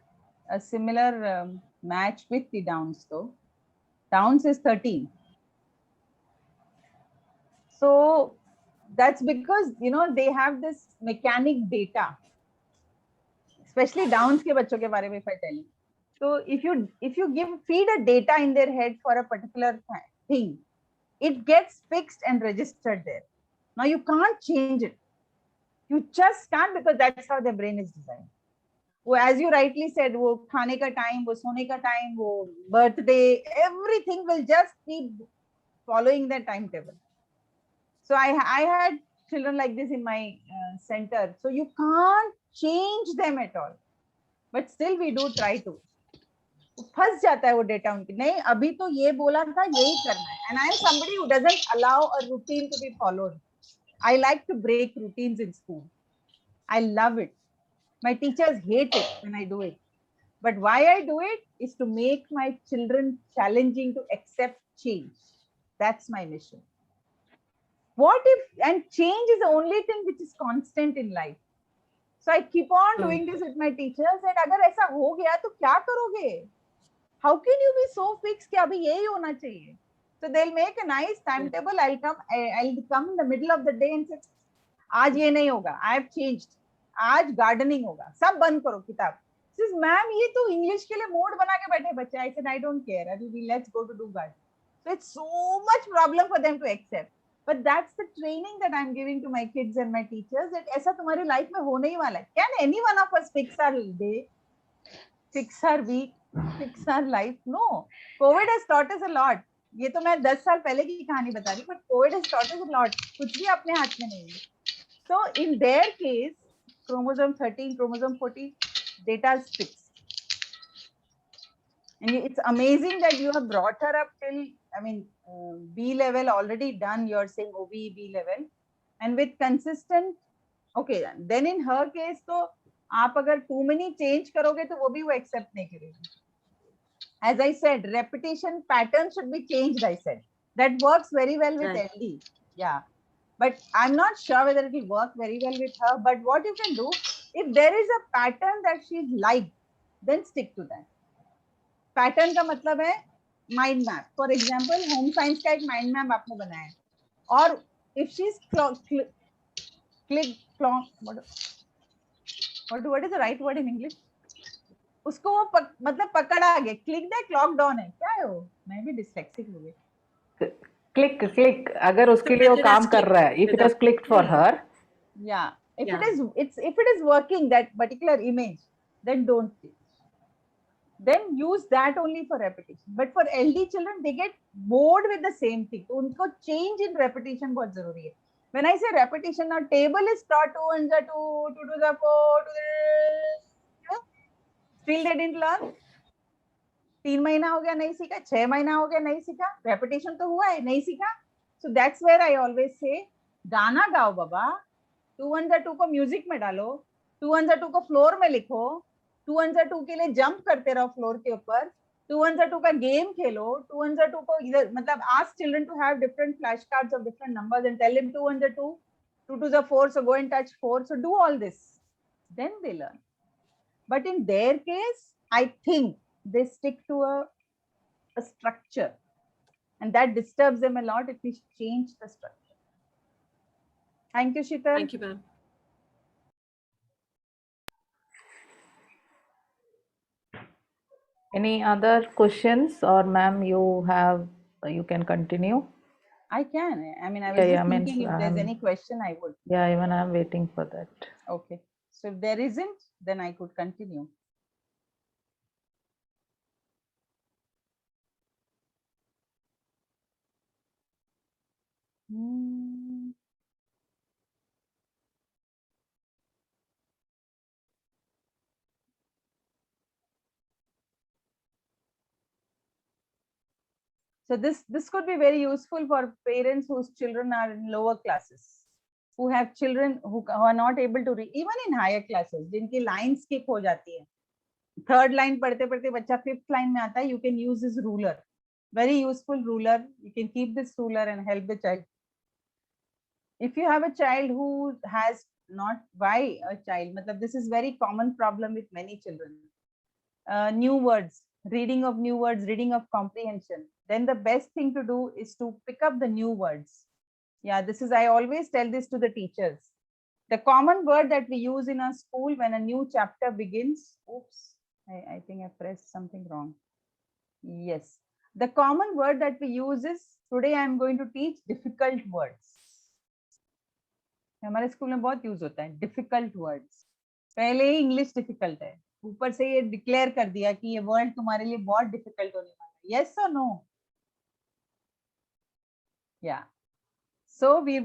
match with the Downs though. Downs is 13. So that's because, you know, they have this mechanic data, especially Downs के बच्चों के बारे में if I tell you. So if you feed a data in their head for a particular thing, it gets fixed and registered there. Now you can't change it. You just can't, because that's how their brain is designed. वो as you rightly said, वो खाने का time, वो सोने का time, वो birthday, everything will just keep following that timetable. So I had children like this in my center. So you can't change them at all. But still we do try to. फंस जाता है वो data उनकी, नहीं अभी तो ये बोला था यही करना है. And I am somebody who doesn't allow a routine to be followed. I like to break routines in school. I love it. My teachers hate it when I do it. But why I do it is to make my children challenging to accept change. That's my mission. What if, and change is the only thing which is constant in life. So I keep on doing this with my teachers that अगर ऐसा हो गया तो क्या करोगे? How can you be so fixed कि अभी यही होना चाहिए? So they'll make a nice timetable. I'll come in the middle of the day and say, आज ये नहीं होगा. I have changed. आज gardening होगा. सब बंद करो किताब. Says, ma'am, ये तो English के लिए मोड बना के बैठे बच्चे. I said, I don't care. Let's go to do gardening. So it's so much problem for them to accept. But that's the training that I'm giving to my kids and my teachers that ऐसा तुम्हारी life में होने ही वाला है. Can any one of us fix our day, fix our week, fix our life? No. COVID has taught us a lot. ये तो मैं 10 साल पहले की कहानी बता रही हूँ, but COVID has taught us a lot. कुछ भी अपने हाथ में नहीं है. So in their case, chromosome 13, chromosome 14, data is fixed. And it's amazing that you have brought her up till, I mean, B level already done, you're saying OBE B level. And with consistent, okay, then in her case, तो आप अगर too many change करोगे तो वो भी वो accept नहीं करेगी. As I said, repetition pattern should be changed, I said. That works very well with Right. LD. Yeah. But I'm not sure whether it will work very well with her. But what you can do, if there is a pattern that she's liked, then stick to that. Pattern का मतलब है mind map. For example, home science का एक mind map आपने बनाया है. और if she's what is the right word in English? उसको वो मतलब पकड़ आ गया. Click the clock down है. क्या है वो? मैं भी dyslexic हो गई. click अगर उसके लिए वो काम कर रहा है, if it has clicked for her, yeah, if it is working, that particular image, then don't click. Then use that only for repetition. But for LD children, they get bored with the same thing. तो उनको change in repetition बहुत जरूरी है. When I say repetition, now table is taught 2 and 2, 2 to the 4, still they didn't learn. 3 महीना हो गया नहीं सीखा, 6 महीना हो गया नहीं सीखा, repetition तो हुआ है नहीं सीखा. So that's where I always say, गाना गाओ बाबा, 2 and 2 को म्यूजिक में डालो, 2 and 2 को फ्लोर में लिखो, 2 and 2 के लिए जंप करते रहो फ्लोर के ऊपर, 2 and 2 का गेम खेलो, 2 and 2 को इधर मतलब ask children to have different flashcards of different numbers and tell them 2 and 2, 2 to the 4, so go and touch 4, so do all this, then they learn. But in their case, I think they stick to a structure, and that disturbs them a lot if we change the structure. Thank you, Sheetal. Thank you, ma'am. any other questions, or ma'am you can continue? I can. I mean, I was Yeah, just yeah, I mean, thinking if there's any question, I would. Yeah, even I'm waiting for that. Okay. So if there isn't, then I could continue. So this could be very useful for parents whose children are in lower classes, who have children who are not able to read, even in higher classes, जिनकी line skip हो जाती है. Third line पढ़ते पढ़ते बच्चा fifth line में आता है. You can use this ruler, very useful ruler. You can keep this ruler and help the child. If you have a child who has not, why a child? मतलब this is very common problem with many children. New words, reading of new words, reading of comprehension. Then the best thing to do is to pick up the new words. Yeah, this is, I always tell this to the teachers. The common word that we use in our school when a new chapter begins, oops, I think I pressed something wrong. Yes, the common word that we use is, today I am going to teach difficult words. हमारे school में बहुत use होता है difficult words. पहले ही English difficult है, ऊपर से ये डिक्लेयर कर दिया कि ये वर्ड तुम्हारे लिए बहुत डिफिकल्ट होने वाला है. Yes or no? Yeah. So we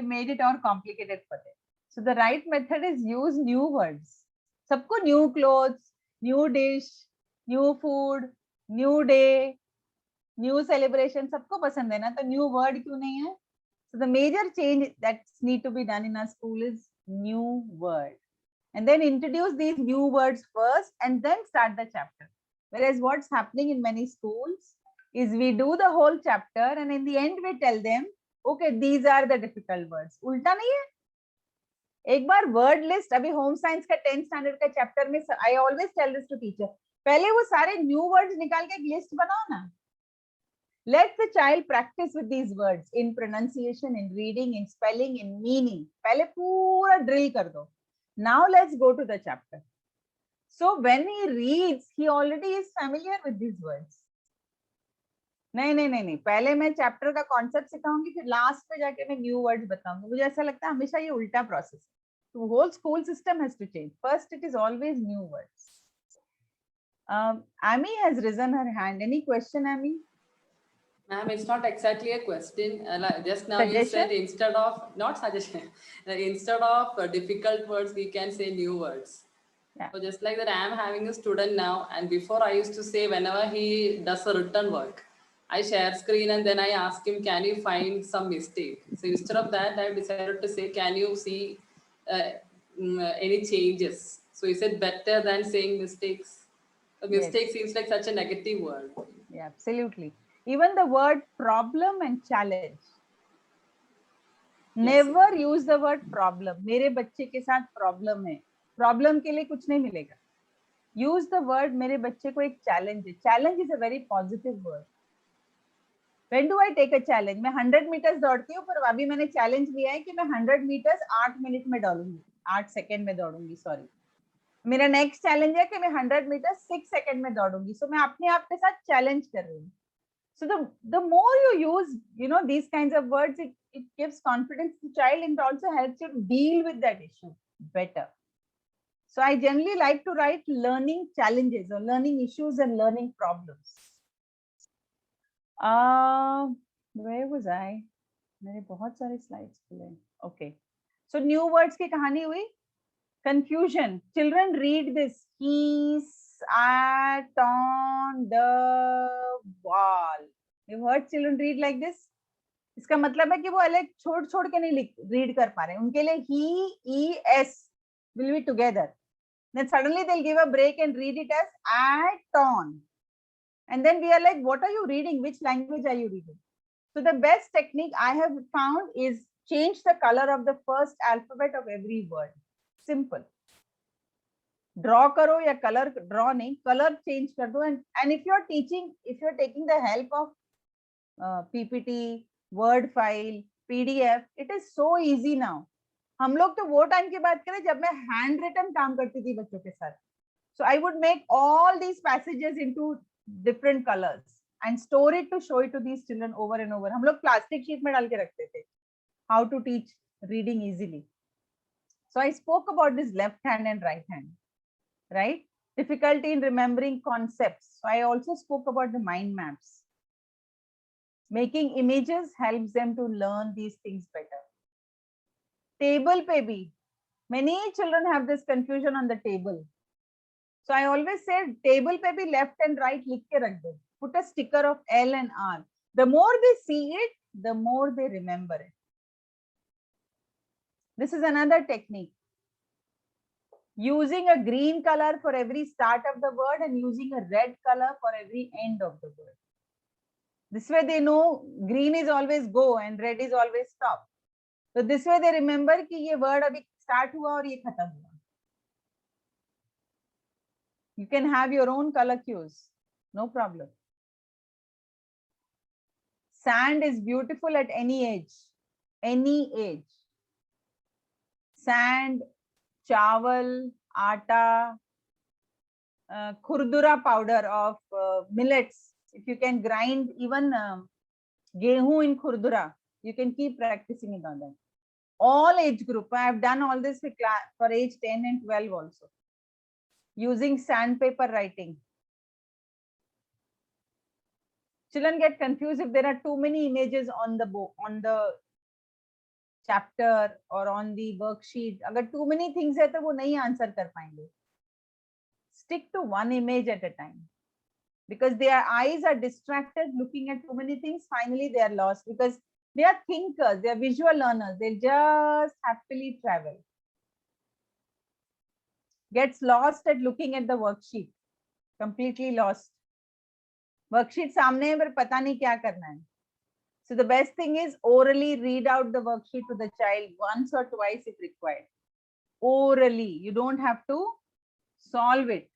made it more complicated for them. So the right method is use new words. सबको new clothes, new dish, new food, new day, new celebration सबको पसंद है ना, तो new word क्यों नहीं है? So the major change that need to be done in our school is new word. And then introduce these new words first and then start the chapter. Whereas what's happening in many schools is we do the whole chapter and in the end we tell them, okay, these are the difficult words. उल्टा नहीं है? एक बार word list अभी home science का 10th standard का chapter में I always tell this to teacher. पहले वो सारे new words निकाल के एक list बनाओ ना. Let the child practice with these words in pronunciation, in reading, in spelling, in meaning. पहले पूरा drill कर दो. Now let's go to the chapter. So when he reads, he already is familiar with these words. नहीं, पहले मैं chapter का concept सिखाऊंगी, फिर last पे जाके मैं न्यू वर्ड्स बताऊंगी. मुझे ऐसा लगता है हमेशा ये उल्टा प्रोसेस है. The whole school system has to change. First, it is always new words. Amy has risen her hand. Any question, Amy? Ma'am, it's not exactly a question. Like just now Suggestion? you said instead of, not suggestion, instead of difficult words, we can say new words. Yeah. So just like that, I am having a student now, and before I used to say whenever he does a written work, I share screen and then I ask him, can you find some mistake? So instead of that, I decided to say, can you see any changes? So is it better than saying mistakes? A mistake Yes. seems like such a negative word. Yeah, absolutely. Even the word problem and challenge. Never use the word problem. मेरे बच्चे के साथ problem है. Problem के लिए कुछ नहीं मिलेगा. Use the word मेरे बच्चे को एक challenge है. Challenge is a very positive word. When do I take a challenge? मैं 100 meters दौड़ती हूँ, पर अभी मैंने challenge लिया है कि मैं 100 meters 8 मिनट में दौड़ूंगी, 8 सेकंड में दौड़ूंगी, सॉरी. मेरा नेक्स्ट चैलेंज है कि मैं 100 मीटर 6 सेकंड में दौड़ूंगी. सो मैं अपने आप के साथ चैलेंज कर रही हूँ. So the more you use, these kinds of words, it gives confidence to child and also helps you to deal with that issue better. So I generally like to write learning challenges or learning issues and learning problems. Where was I? मेरे बहुत सारे slides खुले. Okay. So new words की कहानी हुई. Confusion. Children read this. He sat on the wall. You heard children read like this? इसका मतलब है कि वो अलग छोड़ के नहीं read कर पा रहे. उनके लिए he, es will be together. Then suddenly they'll give a break and read it as at on. And then we are like, what are you reading? Which language are you reading? So the best technique I have found is change the color of the first alphabet of every word. Simple. Draw करो या color draw नहीं, color change कर दो. And if you're teaching, if you're taking the help of PPT, Word file, PDF, it is so easy now. हम लोग तो वो time की बात करें जब मैं हैंड रिटन काम करती थी बच्चों के साथ. So I would make all these passages into different colors and store it to show it to these children over and over. हम लोग प्लास्टिक शीट में डाल के रखते थे. How to teach reading easily. So I spoke about this left hand and right hand, right? Difficulty in remembering concepts. So I also spoke about the mind maps. Making images helps them to learn these things better. Table pe bhi. Many children have this confusion on the table. So I always say table pe bhi left and right likh ke rakh do. Put a sticker of L and R. The more they see it, the more they remember it. This is another technique. Using a green color for every start of the word and using a red color for every end of the word. This way they know green is always go and red is always stop. So this way they remember कि ये word अभी start हुआ और ये खत्म हुआ. You can have your own color cues, no problem. Sand is beautiful at any age, any age. Sand, chawal, atta, khurdura powder of millets. If you can grind even gehu in khurdura, you can keep practicing it on that. All age group. I have done all this for age 10 and 12 also. Using sandpaper writing. Children get confused if there are too many images on the chapter or on the worksheet, अगर too many things है तो वो नहीं answer कर पाएंगे. Stick to one image at a time, because their eyes are distracted looking at too many things. Finally, they are lost because they are thinkers, they are visual learners. They'll just happily travel. Gets lost at looking at the worksheet, completely lost. Worksheet सामने है पर पता नहीं क्या करना है. So the best thing is orally read out the worksheet to the child once or twice if required. Orally, you don't have to solve it.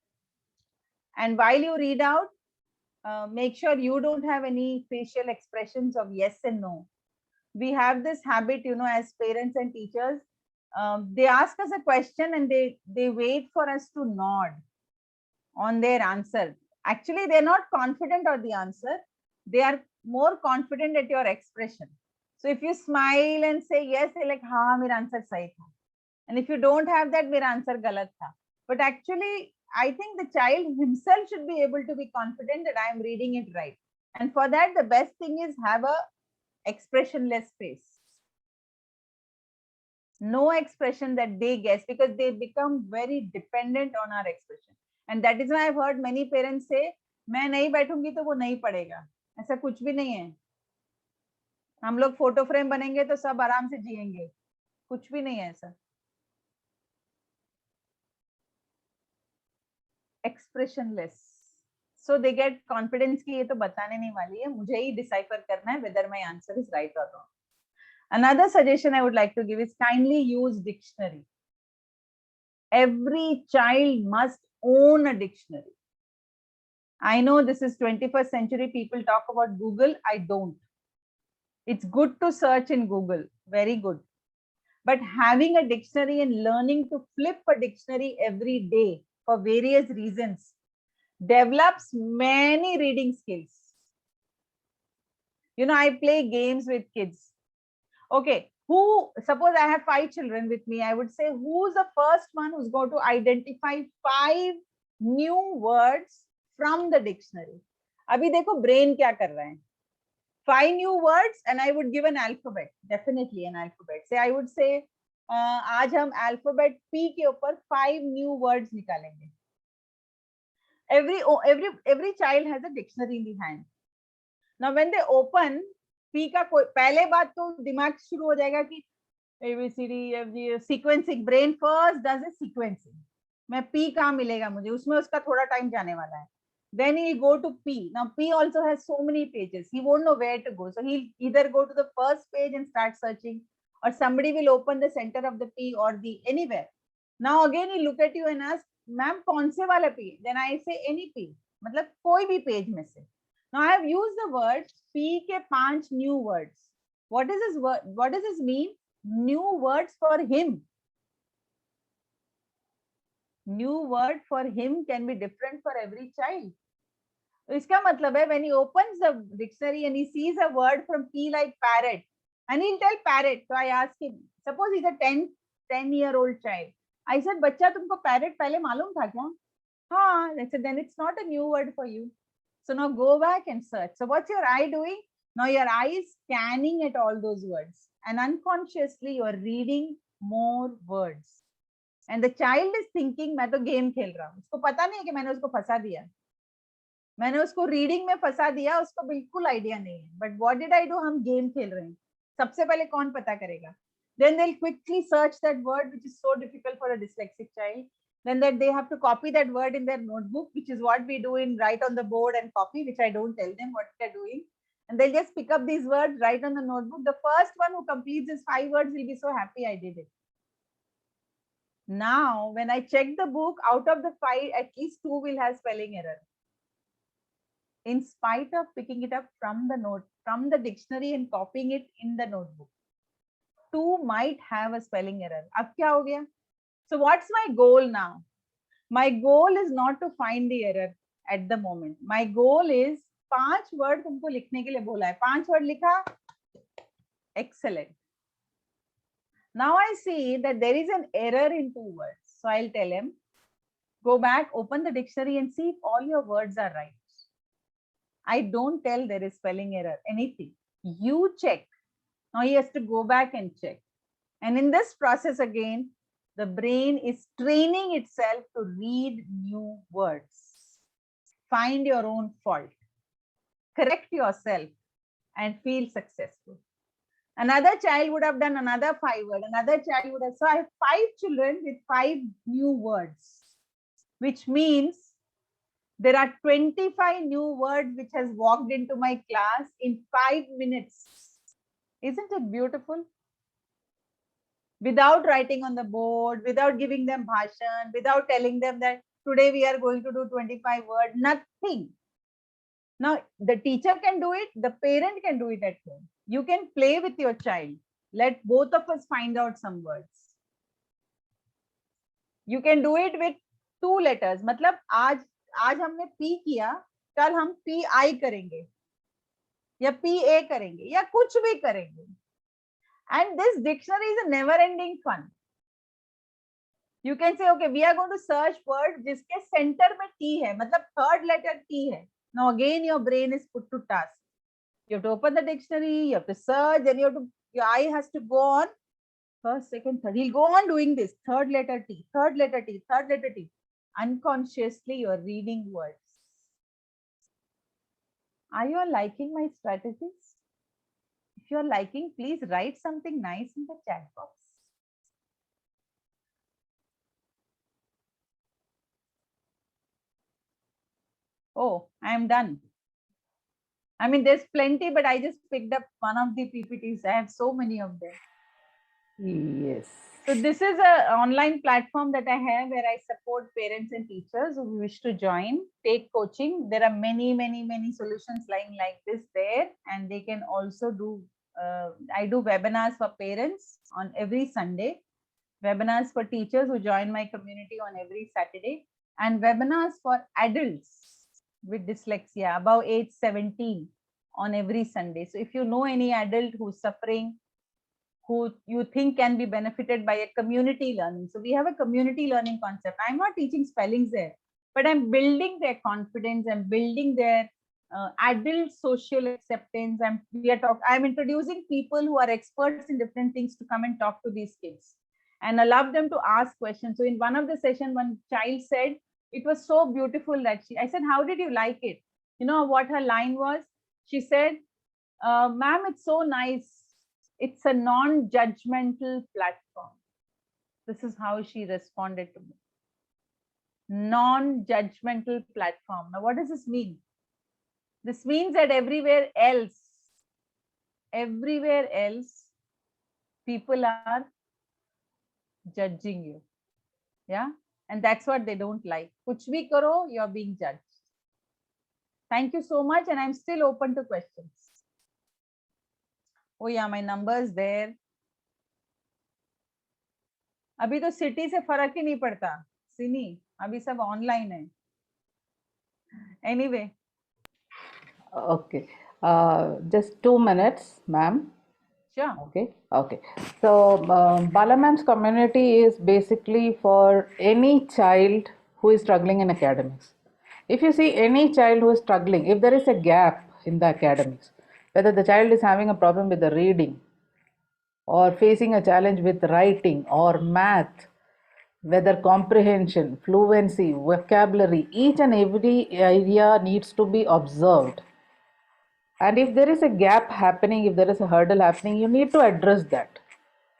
And while you read out, make sure you don't have any facial expressions of yes and no. We have this habit, you know, as parents and teachers, they ask us a question and they wait for us to nod on their answer. Actually, they're not confident of the answer. They are more confident at your expression. So if you smile and say yes, they're like, हाँ, मेरा answer सही था. And if you don't have that, मेरा answer गलत था. But actually, I think the child himself should be able to be confident that I am reading it right. And for that, the best thing is have a expressionless face. No expression that they guess, because they become very dependent on our expression. And that is why I've heard many parents say, मैं नहीं बैठूंगी तो वो नहीं पढ़ेगा. ऐसा कुछ भी नहीं है. हम लोग फोटो फ्रेम बनेंगे तो सब आराम से जिएंगे. कुछ भी नहीं है ऐसा. Expressionless. So they get confidence कि ये तो बताने नहीं वाली है, मुझे ही decipher करना है whether my answer is right or wrong. Another suggestion I would like to give is kindly use dictionary. Every child must own a dictionary. I know this is 21st century, people talk about Google. I don't. It's good to search in Google, very good. But having a dictionary and learning to flip a dictionary every day for various reasons develops many reading skills. You know, I play games with kids. Okay, suppose I have 5 children with me, I would say, who's the first one who's going to identify 5 new words from the dictionary? Abhi dekho brain kya kar raha hai. 5 new words and I would give an alphabet, definitely an alphabet. Say I would say, आज हम alphabet P के ऊपर 5 new words निकालेंगे. Every child has a dictionary in the hand. Now when they open P का कोई पहले बात तो दिमाग शुरू हो जाएगा कि ABCD FG sequencing. Brain first does a sequencing. मैं P कहाँ मिलेगा मुझे, उसमें उसका थोड़ा टाइम जाने वाला है. Then he'll go to P. Now P also has so many pages. He won't know where to go. So he'll either go to the first page and start searching, or somebody will open the center of the P or the anywhere. Now again he'll look at you and ask, ma'am कौन से वाला P? Then I say any P. मतलब कोई भी page में से. Now I have used the word P के 5 new words. What is this word? What does this mean? New words for him. New word for him can be different for every child. तो इसका मतलब है when he opens the dictionary and he sees a word from P like parrot, and he'll tell parrot. So I ask him, suppose he's a 10-year-old child. I said, बच्चा तुमको parrot पहले मालूम था क्या? हाँ. I said, then it's not a new word for you. So now go back and search. So what's your eye doing? Now your eye is scanning at all those words, and unconsciously you are reading more words. And the child is thinking, मैं तो game खेल रहा हूँ. उसको पता नहीं है कि मैंने उसको फंसा दिया. मैंने उसको रीडिंग में फंसा दिया, उसको बिल्कुल आइडिया नहीं है. But what did I do? हम गेम खेल रहे हैं. सबसे पहले कौन पता करेगा? Then they'll quickly search that word, which is so difficult for a dyslexic child. Then that they have to copy that word in their notebook, which is what we do in write on the board and copy, which I don't tell them what they're doing. And they'll just pick up these words, write on the notebook. The first one who completes these 5 words will be so happy I did it. Now, when I check the book, out of the 5, at least 2 will have spelling error. In spite of picking it up from the dictionary and copying it in the notebook, 2 might have a spelling error. Ab kya ho gaya? So what's my goal now? My goal is not to find the error at the moment. My goal is 5 word तुमको लिखने के लिए बोला है. 5 word लिखा, excellent. Now I see that there is an error in 2 words. So I'll tell him, go back, open the dictionary and see if all your words are right. I don't tell there is spelling error, anything. You check. Now he has to go back and check. And in this process again, the brain is training itself to read new words. Find your own fault, correct yourself, and feel successful. Another child would have done another 5 words. Another child would have. So I have 5 children with 5 new words, which means there are 25 new words which has walked into my class in 5 minutes. Isn't it beautiful? Without writing on the board, without giving them bhashan, without telling them that today we are going to do 25 words, nothing. Now, the teacher can do it, the parent can do it at home. You can play with your child. Let both of us find out some words. You can do it with 2 letters. मतलब आज हमने P किया, कल हम PI करेंगे, या PA करेंगे, या कुछ भी करेंगे. And this dictionary is a never-ending fun. You can say, okay, we are going to search words जिसके center में T है, मतलब third letter T है. Now again, your brain is put to task. You have to open the dictionary, you have to search, and your eye has to go on first, second, third. He'll go on doing this. Third letter T, third letter T, third letter T. Unconsciously, you're reading words. Are you all liking my strategies? If you're liking, please write something nice in the chat box. Oh, I am done. I mean, there's plenty, but I just picked up one of the PPTs. I have so many of them. Yes. So this is an online platform that I have where I support parents and teachers who wish to join, take coaching. There are many, many, many solutions lying like this there, and they can also do, I do webinars for parents on every Sunday, webinars for teachers who join my community on every Saturday, and webinars for adults with dyslexia above age 17 on every Sunday. So if you know any adult who's suffering, who you think can be benefited by a community learning. So we have a community learning concept. I'm not teaching spellings there, but I'm building their confidence and building their adult social acceptance. I'm introducing people who are experts in different things to come and talk to these kids and allow them to ask questions. So in one of the sessions, one child said, it was so beautiful that I said, how did you like it? You know what her line was? She said, ma'am, it's so nice. It's a non-judgmental platform. This is how she responded to me. Non-judgmental platform. Now, what does this mean? This means that everywhere else, people are judging you. Yeah. And that's what they don't like. Kuch bhi karo, you're being judged. Thank you so much. And I'm still open to questions. Oh yeah, my number is there. अभी तो city से फर्क ही नहीं पड़ता, सिनी अभी सब online है. Anyway. Okay. Just 2 minutes, ma'am. Sure. Okay. So Bala ma'am's community is basically for any child who is struggling in academics. If you see any child who is struggling, if there is a gap in the academics, whether the child is having a problem with the reading or facing a challenge with writing or math, whether comprehension, fluency, vocabulary, each and every area needs to be observed. And if there is a gap happening, if there is a hurdle happening, you need to address that.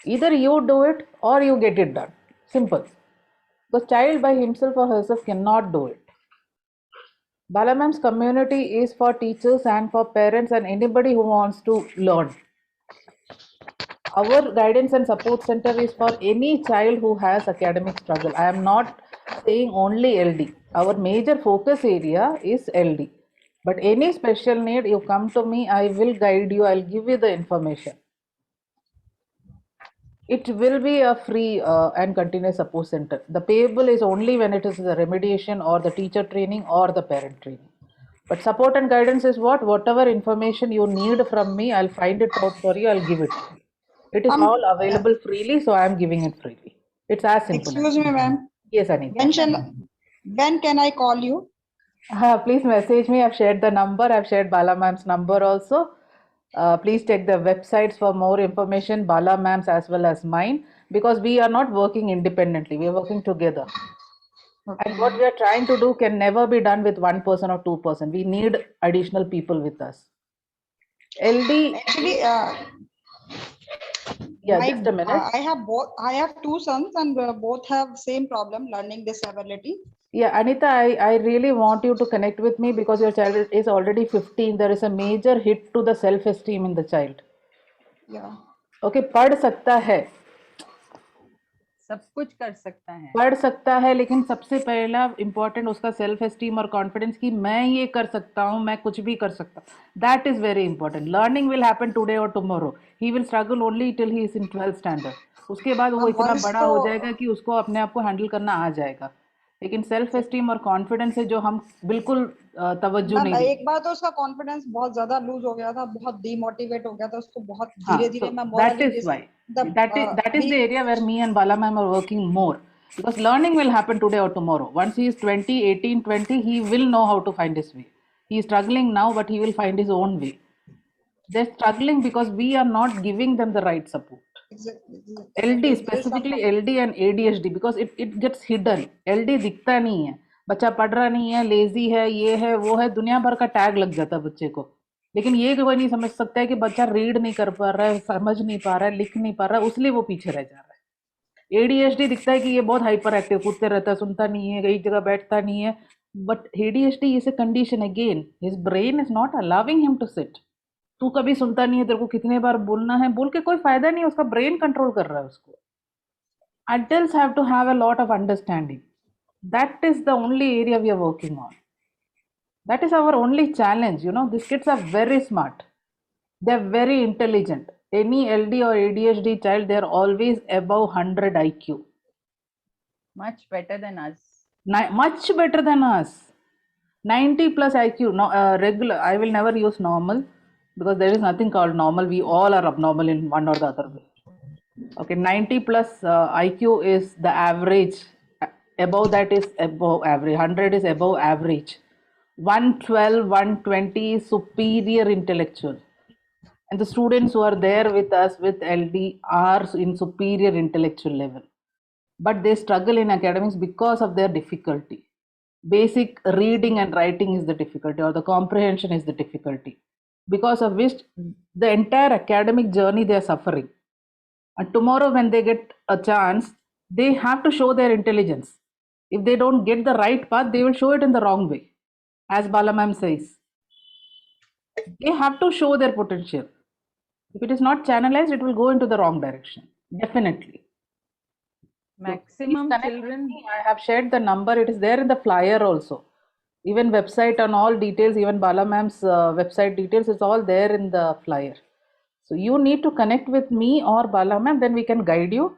Either you do it or you get it done. Simple. The child by himself or herself cannot do it. Bala ma'am's community is for teachers and for parents and anybody who wants to learn. Our guidance and support center is for any child who has academic struggle. I am not saying only LD. Our major focus area is LD. But any special need, you come to me, I will guide you, I'll give you the information. It will be a free and continuous support center. The payable is only when it is the remediation or the teacher training or the parent training. But support and guidance is what? Whatever information you need from me, I'll find it out for you, I'll give it. It is all available freely, so I am giving it freely. It's as simple. Excuse me, ma'am. Yes, Anita. When can I call you? Please message me. I've shared the number. I've shared Bala ma'am's number also. Please check the websites for more information, Bala ma'am's as well as mine, because we are not working independently, we are working together. And what we are trying to do can never be done with one person or two person. We need additional people with us. LD, Actually, yeah, just a minute. I have two sons, and both have same problem, learning disability. Yeah, Anita, I really want you to connect with me because your child is already 15. There is a major hit to the self-esteem in the child. Yeah. Okay, पढ़ सकता है, सब कुछ कर सकता है. पढ़ सकता है, लेकिन सबसे पहला इम्पोर्टेंट उसका सेल्फ एस्टीम और कॉन्फिडेंस की मैं ये कर सकता हूँ, मैं कुछ भी कर सकता हूँ. That is very important. Learning will happen today और tomorrow. He will struggle only till he is in 12th standard. उसके बाद वो इतना बड़ा हो जाएगा कि उसको अपने आप को हैंडल करना आ जाएगा. लेकिन सेल्फ एस्टीम और कॉन्फिडेंस है जो हम बिल्कुल तवज्जो नहीं देते. एक बार तो उसका कॉन्फिडेंस बहुत ज्यादा लूज हो गया था, बहुत डिमोटिवेट हो गया था, उसको बहुत धीरे-धीरे मैं that is why that is the area where me and Bala ma'am are working more, because learning will happen today or tomorrow. Once he is 20, 18, 20, he will know how to find his way. He is struggling now, but he will find his own way. They're struggling because we are not giving them the right support. LD, specifically LD and ADHD, because it gets hidden. LD दिखता नहीं है, बच्चा पढ़ रहा नहीं है, lazy है, ये है वो है, दुनिया भर का टैग लग जाता है बच्चे को. लेकिन ये कोई नहीं समझ सकता है कि बच्चा रीड नहीं कर पा रहा है, समझ नहीं पा रहा है, लिख नहीं पा रहा है, उसलिए वो पीछे रह जा रहा है. ADHD दिखता है कि ये बहुत हाइपर एक्टिव, कूदते रहता है, सुनता नहीं है, एक जगह बैठता नहीं है. But ADHD is a condition again. His brain is not allowing him to sit. तू कभी सुनता नहीं है, तेरे को कितने बार बोलना है, बोल के कोई फायदा नहीं है, उसका ब्रेन कंट्रोल कर रहा है उसको. Adults have to have a lot of understanding. That is the only area we are working on. That is our only challenge. You know, these kids are very smart. They're very intelligent. Any LD or ADHD child, they're always above 100 IQ. Much better than us. Much better than us. 90 plus IQ. No, regular. I will never use normal, because there is nothing called normal. We all are abnormal in one or the other way. Okay, 90 plus IQ is the average. Above that is above average. 100 is above average. 112, 120 is superior intellectual. And the students who are there with us with LD are in superior intellectual level. But they struggle in academics because of their difficulty. Basic reading and writing is the difficulty, or the comprehension is the difficulty, because of which the entire academic journey they are suffering. And tomorrow when they get a chance, they have to show their intelligence. If they don't get the right path, they will show it in the wrong way. As Bala ma'am says, they have to show their potential. If it is not channelized, it will go into the wrong direction. Definitely. Maximum So, please connect with children. me. I have shared the number. It is there in the flyer also. Even website and all details, even Bala ma'am's website details, it's all there in the flyer. So you need to connect with me or Bala ma'am, then we can guide you.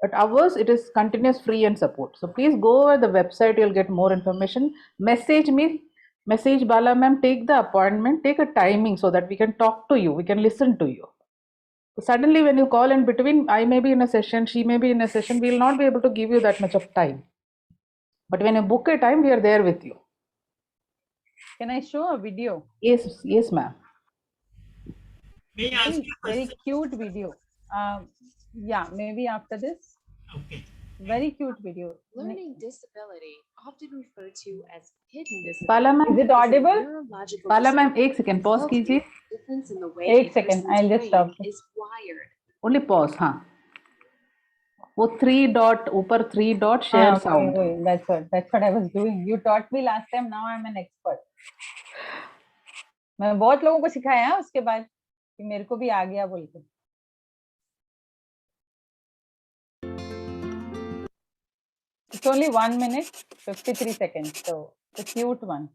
But ours, it is continuous free and support. So please go over the website, you'll get more information. Message me, message Bala ma'am, take the appointment, take a timing so that we can talk to you, we can listen to you. Suddenly when you call in between, I may be in a session, she may be in a session, we will not be able to give you that much of time. But when you book a time, we are there with you. Can I show a video? Yes, yes ma'am. May I ask you a Very question? cute video. Yeah, maybe after this. Okay. Very cute video. Learning disability, often referred to as hidden disability. Bala ma'am, Is it is a audible? neurological Bala ma'am, disorder एक second, pause resulting कीजिए. from difference in the way एक a second, person's I'll just brain stop. is wired. Only pause, हाँ. वो 3 dot ऊपर 3 dot share Okay, sound. wait, that's what I was doing. You taught me last time, now I'm an expert. मैं बहुत लोगों को सिखाया है उसके बाद कि मेरे को भी आ गया बोल के. It's only 1 minute, 53 seconds, so it's a cute one.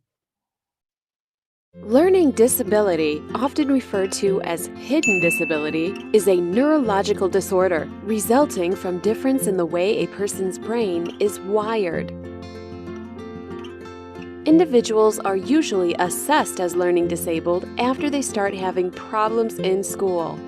Learning disability, often referred to as hidden disability, is a neurological disorder resulting from difference in the way a person's brain is wired. Individuals are usually assessed as learning disabled after they start having problems in school.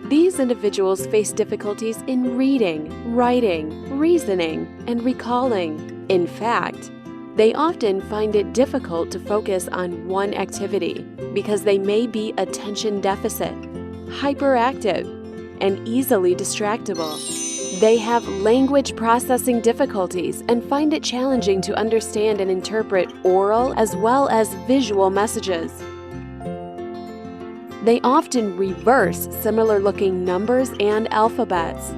These individuals face difficulties in reading, writing, reasoning, and recalling. In fact, They often find it difficult to focus on one activity because they may be attention deficit, hyperactive, and easily distractible. They have language processing difficulties and find it challenging to understand and interpret oral as well as visual messages. They often reverse similar-looking numbers and alphabets.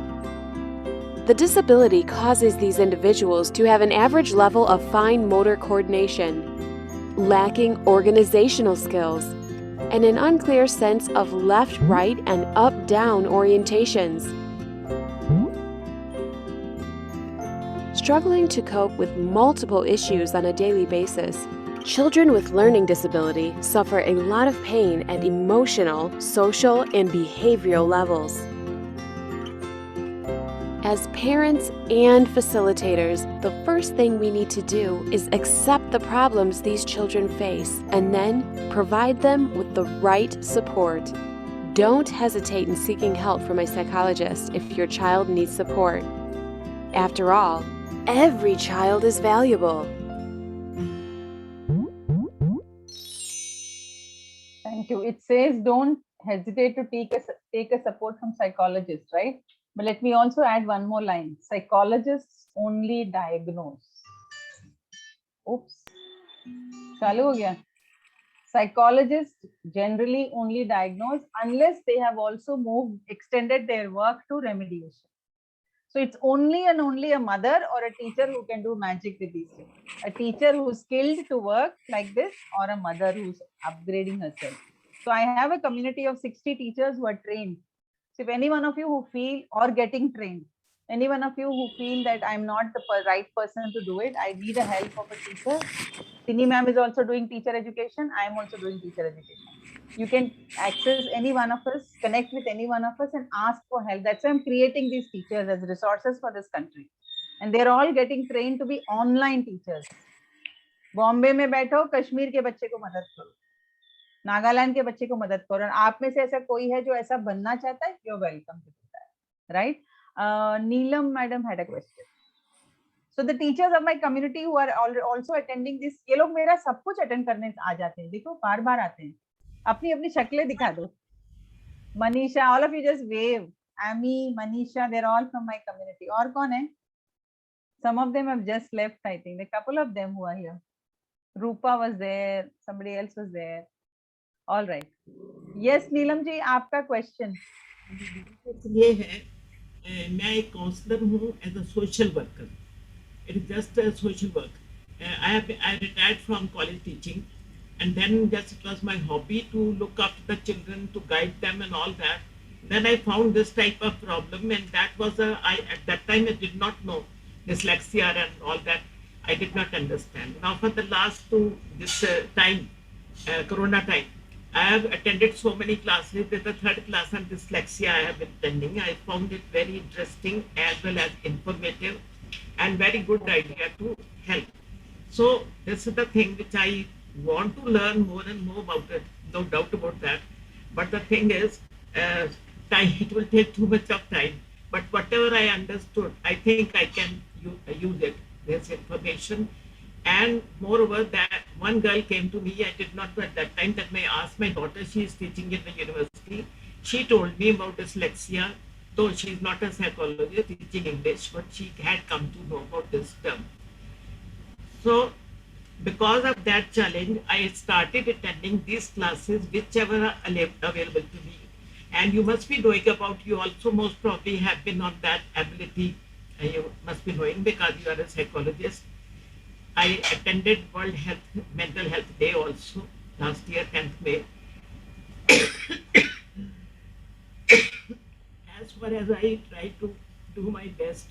The disability causes these individuals to have an average level of fine motor coordination, lacking organizational skills, and an unclear sense of left-right and up-down orientations. Struggling to cope with multiple issues on a daily basis, children with learning disability suffer a lot of pain at emotional, social, and behavioral levels. As parents and facilitators, the first thing we need to do is accept the problems these children face and then provide them with the right support. Don't hesitate in seeking help from a psychologist if your child needs support. After all, every child is valuable. Thank you. It says don't hesitate to take a support from psychologists, right? But let me also add one more line. Psychologists only diagnose. Oops. Chalu ho gaya. Psychologists generally only diagnose unless they have also extended their work to remediation. So it's only and only a mother or a teacher who can do magic with these things. A teacher who's skilled to work like this, or a mother who's upgrading herself. So I have a community of 60 teachers who are trained. So if any one of you who feel, or getting trained, any one of you who feel that I'm not the right person to do it, I need a help of a teacher. Tini ma'am is also doing teacher education. I'm also doing teacher education. You can access any one of us, connect with any one of us and ask for help. That's why I'm creating these teachers as resources for this country. And they're all getting trained to be online teachers. Bombay में बैठो, कश्मीर के बच्चे को मदद करो, नागालैंड के बच्चे को मदद करो, और आप में से ऐसा कोई है जो ऐसा बनना चाहता है, you're welcome to do that, right? Neelam madam had a question. So the teachers of my community who are also attending this, ये लोग मेरा सब कुछ attend करने आ जाते हैं, देखो बार बार आते हैं, अपनी अपनी शक्लें दिखा दो. Manisha, all of you just wave. Amy, Manisha, they're all from my community. और कौन है? Some of them have just left, I think. A couple of them who are here. Rupa was there. Somebody else was there. All right. Yes, Neelam ji, आपका question. ये है, मैं एक counsellor हूँ as a social worker. It is just a social work. I retired from college teaching, and then just it was my hobby to look after the children, to guide them and all that. Then I found this type of problem, and that was at that time I did not know dyslexia and all that. I did not understand. Now for the last Corona time, I have attended so many classes. With the third class on dyslexia I have been attending. I found it very interesting as well as informative and very good idea to help. So this is the thing which I want to learn more and more about it, no doubt about that. But the thing is, it will take too much of time. But whatever I understood, I think I can use it, this information. And moreover, that one girl came to me, I did not know at that time, that I asked my daughter, she is teaching in the university. She told me about dyslexia, though she is not a psychologist teaching English, but she had come to know about this term. So because of that challenge, I started attending these classes, whichever are available to me. And you must be knowing about, you also most probably have been on that ability, you must be knowing because you are a psychologist. I attended World Mental Health Day also last year, 10th May. As far as I try to do my best,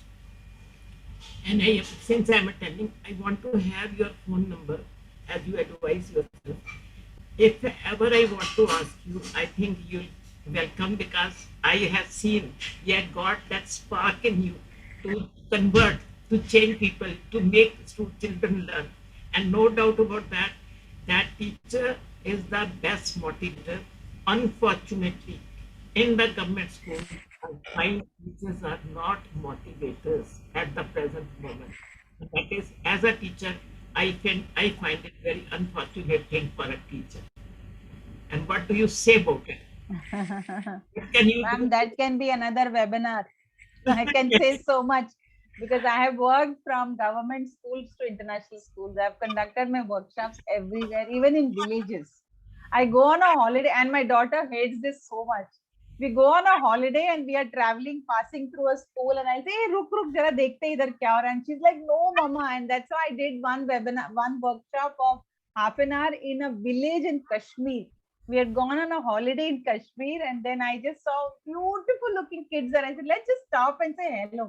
and since I am attending, I want to have your phone number as you advise yourself. If ever I want to ask you, I think you'll welcome, because I have seen you have got that spark in you to convert, to change people, to make children learn. And no doubt about that, that teacher is the best motivator. Unfortunately, in the government school, I find teachers are not motivators at the present moment. That is, as a teacher, I find it very unfortunate thing for a teacher. And what do you say about it? What can you Ma'am, do? that can be another webinar. I can say so much because I have worked from government schools to international schools. I have conducted my workshops everywhere, even in villages. I go on a holiday, and my daughter hates this so much. We go on a holiday and we are traveling, passing through a school, and I say, "Hey, ruk ruk, jara dekhte hain idhar kya ho raha hai?" And she's like, "No, mama." And that's why I did one webinar, one workshop of half an hour in a village in Kashmir. We had gone on a holiday in Kashmir, and then I just saw beautiful looking kids, and I said, let's just stop and say hello.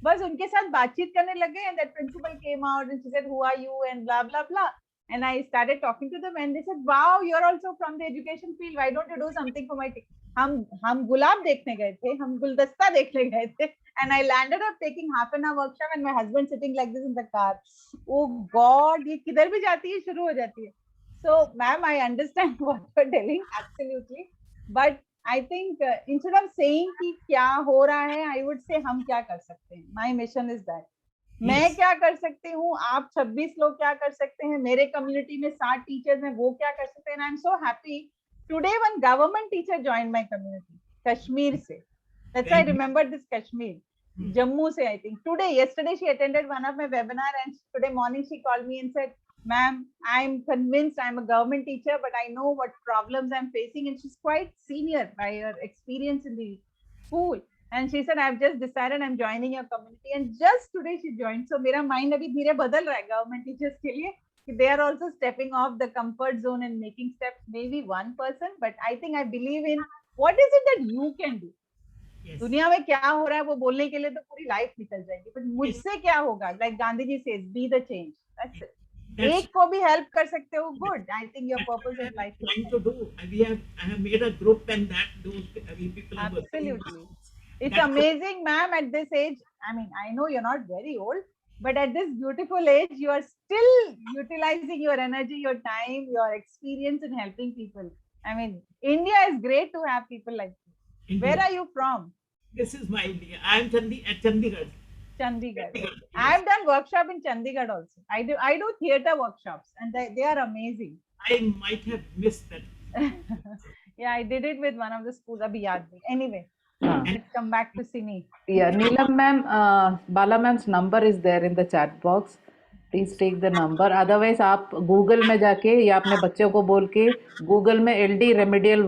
बस उनके साथ बातचीत करने लगे, and that principal came out and she said, who are you, and blah blah blah. And I started talking to them, and they said, wow, you're also from the education field. Why don't you do something for my team? हम गुलाब देखने गए थे, हम गुलदस्ता देखने गए थे, and I landed up taking half an hour workshop, and my husband sitting like this in the car. Oh God, ये किधर भी जाती है, शुरू हो जाती है. So, ma'am, I understand what you're telling, absolutely. But I think instead of saying कि क्या हो रहा है, I would say हम क्या कर सकते हैं. My mission is that. मैं Yes. क्या कर सकती हूँ, आप 26 लोग क्या कर सकते हैं, मेरे कम्युनिटी में 60 टीचर्स हैं, वो क्या कर सकते हैं. And I'm so happy. Today, one government teacher joined my community, Kashmir se. That's why I remember this Kashmir. Jammu se, I think. Yesterday, she attended one of my webinar, and today morning she called me and said, ma'am, I'm convinced I'm a government teacher, but I know what problems I'm facing. And she's quite senior by her experience in the school. And she said, I've just decided I'm joining your community. And just today she joined. So मेरा mind अभी धीरे बदल रहा है government teachers के लिए. They are also stepping off the comfort zone and making steps. Maybe one person, but I think I believe in what is it that you can do. Yes. दुनिया में क्या हो रहा है वो बोलने के लिए तो पूरी लाइफ निकल जाएगी, but मुझसे क्या होगा? Like Gandhi ji says, be the change. That's it. एक को भी help कर सकते हो, good. I think your purpose of life is trying to do. I have made a group, and that those people are working. absolutely. It's That's amazing, ma'am. At this age, I mean, I know you're not very old, but at this beautiful age, you are still utilizing your energy, your time, your experience in helping people. I mean, India is great to have people like you. India. Where are you from? This is my India. I am Chandigarh. Chandigarh. Yes. I've done workshop in Chandigarh also. I do theater workshops, and they are amazing. I might have missed that. Yeah, I did it with one of the schools. Abhi yaad nahi. Anyway, let's come back to Sini. Yeah, Neelam ma'am, Bala ma'am's number is there in the chat box. Please take the number. Otherwise, आप Google में जाके या अपने बच्चों को बोल के Google में LD Remedial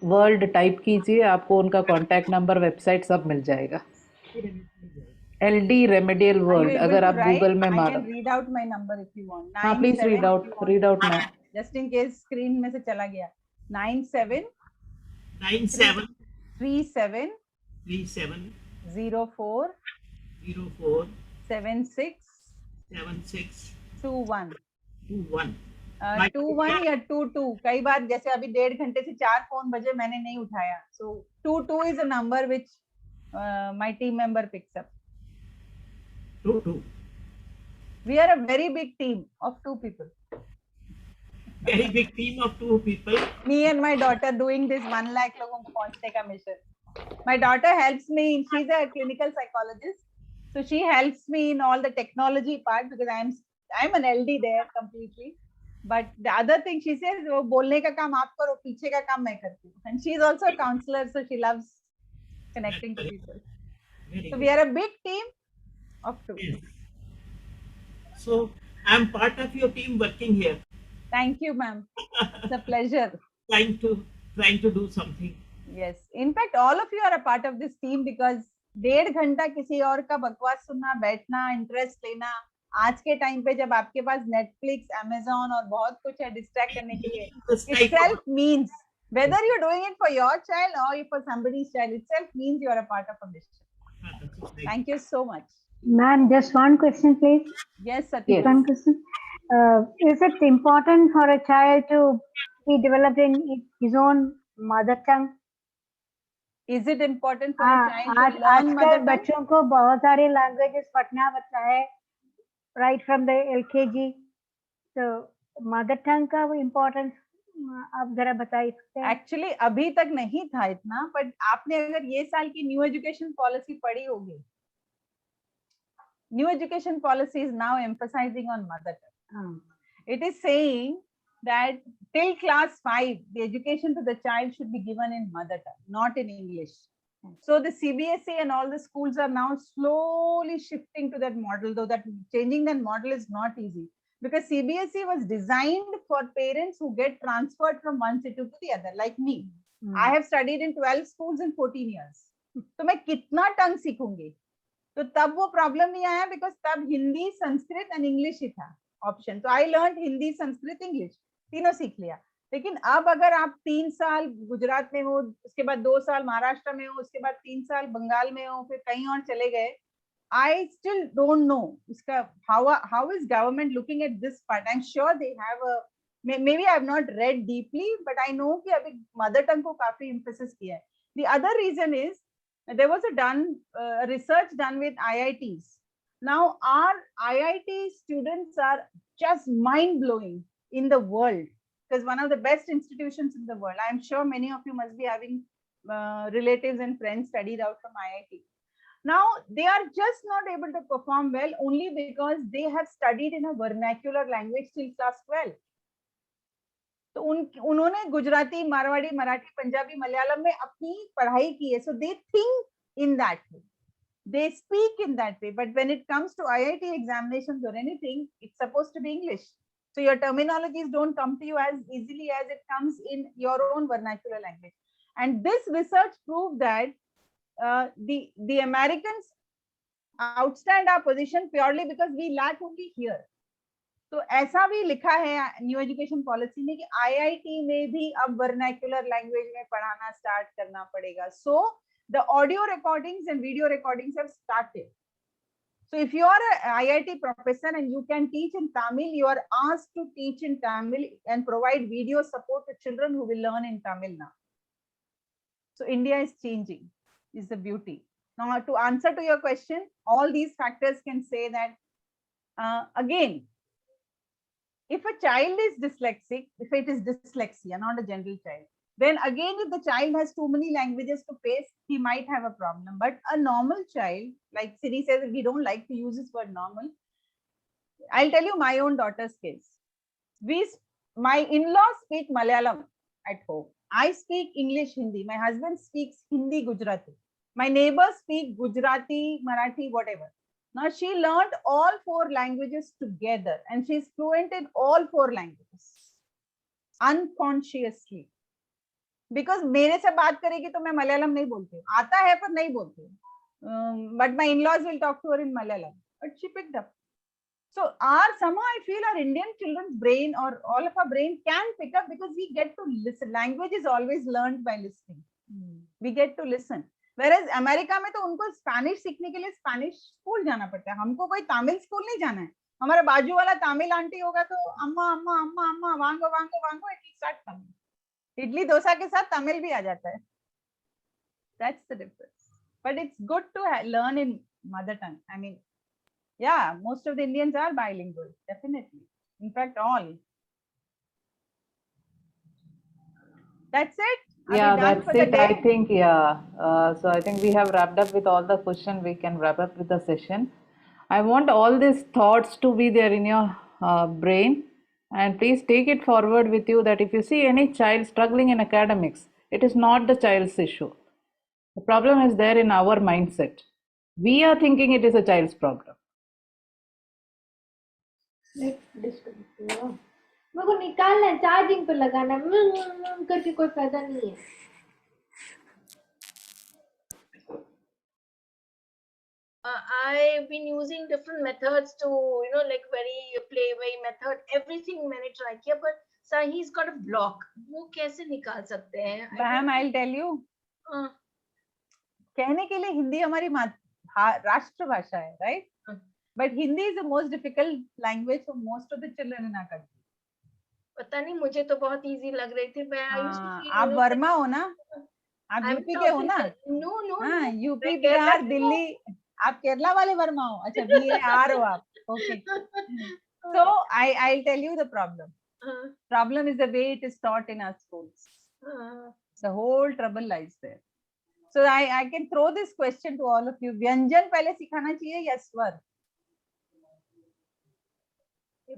वर्ल्ड टाइप कीजिए, आपको उनका कॉन्टैक्ट नंबर, वेबसाइट सब मिल जाएगा. LD Remedial Are you world able अगर to आप write? गूगल में I मारो. can read out my number if you want. हाँ, please 97 read out if you want. Ma'am. Just in case screen में से चला गया. 97 97 37 37 04 04 76 76 21. 21. 21 या 22. कई बार जैसे अभी 1.5 घंटे से 4 फोन बजे मैंने नहीं उठाया. So 22 is a number which my team member picks up. 22. We are a very big team of 2 people. Very big team of 2 people. Me and my daughter doing this 1 lakh लोगों को पहुंचने का mission. My daughter helps me. She's a clinical psychologist, so she helps me in all the technology part because I'm an LD there completely. But the other thing she says, वो बोलने का काम आप करो, पीछे का काम मैं करती हूँ. And she's also a counselor, so she loves connecting to people. Very So good. we are a big team of 2. Yes. So I'm part of your team working here, Thank you, ma'am. It's a pleasure. trying to do something. Yes. In fact, all of you are a part of this team because 1.5 घंटा किसी और का बकवास सुनना, बैठना, interest लेना, आज के टाइम पे जब आपके पास नेटफ्लिक्स, अमेज़न और बहुत कुछ है डिस्ट्रैक्ट करने के लिए, This type itself means whether you're doing it for your child or for somebody's child, itself means you are a part of a mission. Thank you so much. Ma'am, just one question, please. Yes, Sati. One question. Is it important for a child to be developed in his own mother tongue? Is it important for a child to learn आजकल mother tongue? बच्चों को बहुत सारे languages पढ़ना पड़ता है, right from the LKG. So mother tongue का importance आप जरा बता सकते हैं? Actually, अभी तक नहीं था इतना, but आपने अगर ये साल की न्यू एजुकेशन पॉलिसी पढ़ी होगी, new education policy is now emphasizing on mother tongue. It is saying that till class 5, the education to the child should be given in mother tongue, not in English. So the CBSE and all the schools are now slowly shifting to that model, though that changing that model is not easy, because CBSE was designed for parents who get transferred from one city to the other, like me. I have studied in 12 schools in 14 years. तो मैं कितना टंग सीखूंगी? तो तब वो problem नहीं आया, because तब Hindi, Sanskrit and English ही था ऑप्शन. तो I learn Hindi, Sanskrit, English, तीनों सीख लिया. लेकिन अब अगर आप 3 साल गुजरात में हो, उसके बाद 2 साल महाराष्ट्र में हो, उसके बाद 3 साल बंगाल में हो, फिर कहीं और चले गए, I still don't know इसका how is government looking at this part. I'm sure they have a, maybe I have not read deeply, but I know कि अभी mother tongue को काफी emphasis किया है. The other reason is there was a research done with IITs. Now our IIT students are just mind blowing in the world, because one of the best institutions in the world. I'm sure many of you must be having relatives and friends studied out from IIT. Now they are just not able to perform well only because they have studied in a vernacular language till class 12. तो उन्होंने गुजराती, मारवाड़ी, मराठी, पंजाबी, मलयालम में अपनी पढ़ाई की है. So they think in that way, they speak in that way. But when it comes to IIT examinations or anything, it's supposed to be English. So your terminologies don't come to you as easily as it comes in your own vernacular language. And this research proved that the Americans outstand our position purely because we lack only here. तो ऐसा भी लिखा है new education policy में कि IIT में भी अब वर्नाक्युलर लैंग्वेज में पढ़ाना स्टार्ट करना पड़ेगा. So the audio recordings and video recordings have started. So if you are an IIT professor and you can teach in Tamil, you are asked to teach in Tamil and provide video support to children who will learn in Tamil now. So India is changing, is the beauty. Now to answer to your question, all these factors can say that again, if a child is dyslexic, if it is dyslexia, not a general child, then again, if the child has too many languages to face, he might have a problem. But a normal child, like Siri says, we don't like to use this word normal. I'll tell you my own daughter's case. My in-laws speak Malayalam at home. I speak English, Hindi. My husband speaks Hindi, Gujarati. My neighbors speak Gujarati, Marathi, whatever. Now she learned all 4 languages together and she's fluent in all 4 languages unconsciously. Because मेरे से बात करेगी तो मैं मलयालम नहीं बोलती हूँ, आता है पर नहीं बोलती हूँ. But my in-laws will talk to her in Malayalam. But she picked up. So somehow I feel our Indian children's brain or all of our brain can pick up because we get to listen. Language is always learned by listening. We get to listen. Whereas America में तो उनको Spanish सीखने के लिए Spanish school जाना पड़ता है. हमको कोई तमिल स्कूल नहीं जाना है. हमारा बाजू वाला तमिल आंटी होगा तो अम्मा अम्मा अम्मा अम्मा वांगो वांगो वांगो it start coming. Idli dosa के साथ तमिल भी आ जाता है. That's the difference. But it's good to learn in mother tongue. I mean, yeah, most of the Indians are bilingual, definitely. In fact, all. That's it. Yeah, that's it. I think, yeah. So I think we have wrapped up with all the questions. We can wrap up with the session. I want all these thoughts to be there in your brain. And please take it forward with you that if you see any child struggling in academics, it is not the child's issue. The problem is there in our mindset. We are thinking it is a child's problem. मेरे को निकालना है, charging पे लगाना है, करके कोई फायदा नहीं है. I've been using different methods to, like very play method, everything मैंने try किया, but sir, he's got a block. वो कैसे निकाल सकते हैं? Ma'am, I'll tell you. कहने के लिए हिंदी हमारी राष्ट्रभाषा है, right? But Hindi is the most difficult language for most of the children in our country. पता नहीं, मुझे तो बहुत easy लग रही थी. आप वर्मा हो ना? आप यूपी के हो ना? No. हाँ, यूपी, बिहार, दिल्ली. आप केरला वाले वर्मा हो? अच्छा, BAR हो आप? Okay. So I'll tell you the problem. Problem is the way it is taught in our schools. The whole trouble lies there. So I can throw this question to all of you. व्यंजन पहले सिखाना चाहिए या स्वर?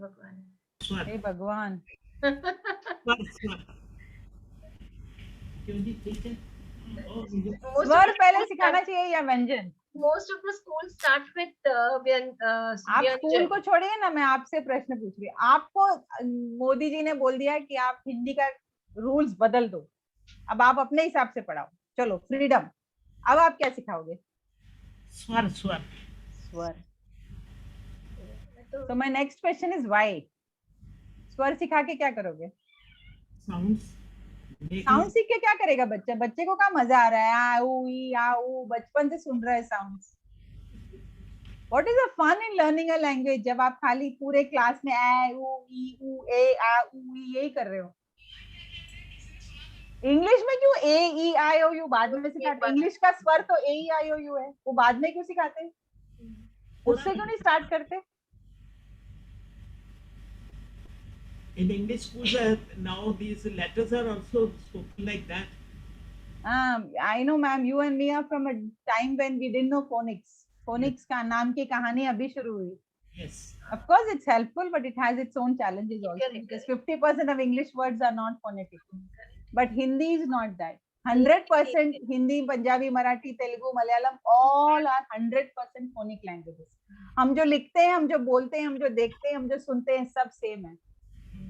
भगवान Swar. हे भगवान. Swar, swar. क्यों जी, ठीक है? Oh, most स्वर of the पहले schools सिखाना start, चाहिए या व्यंजन? most of the schools start with आप स्कूल व्यंजन. को छोड़िए ना, मैं आपसे प्रश्न पूछ रही हूँ. आपको मोदी जी ने बोल दिया कि आप हिंदी का रूल्स बदल दो, अब आप अपने हिसाब से पढ़ाओ, चलो फ्रीडम. अब आप क्या सिखाओगे? swar, swar. स्वर. तो So my next question is why? स्वर सिखा के क्या करोगे? Sounds. साउंड सीख के क्या करेगा बच्चा? बच्चे को क्या मजा आ रहा है? आ ऊ ई आ ऊ बचपन से सुन रहा है sounds. What is the fun in learning a language जब आप खाली पूरे क्लास में आ ऊ ए आ ऊ ई यही कर रहे हो? इंग्लिश में क्यों ए ई आई ओ यू बाद में सिखाते? इंग्लिश का स्वर तो ए ई आई ओ यू है, वो बाद में क्यों सिखाते? उससे क्यों नहीं स्टार्ट करते? In English schools, now these letters are also spoken like that. I know ma'am, you and me are from a time when we didn't know phonics. Phonics का नाम की कहानी अभी शुरू हुई. Yes. Of course, it's helpful, but it has its own challenges also. Correct, Because 50% of English words are not phonetic. But Hindi is not that. 100% Hindi, Punjabi, Marathi, Telugu, Malayalam, all are 100% phonic languages. हम जो लिखते हैं, हम जो बोलते हैं, हम जो देखते हैं, हम जो सुनते हैं, सब same है.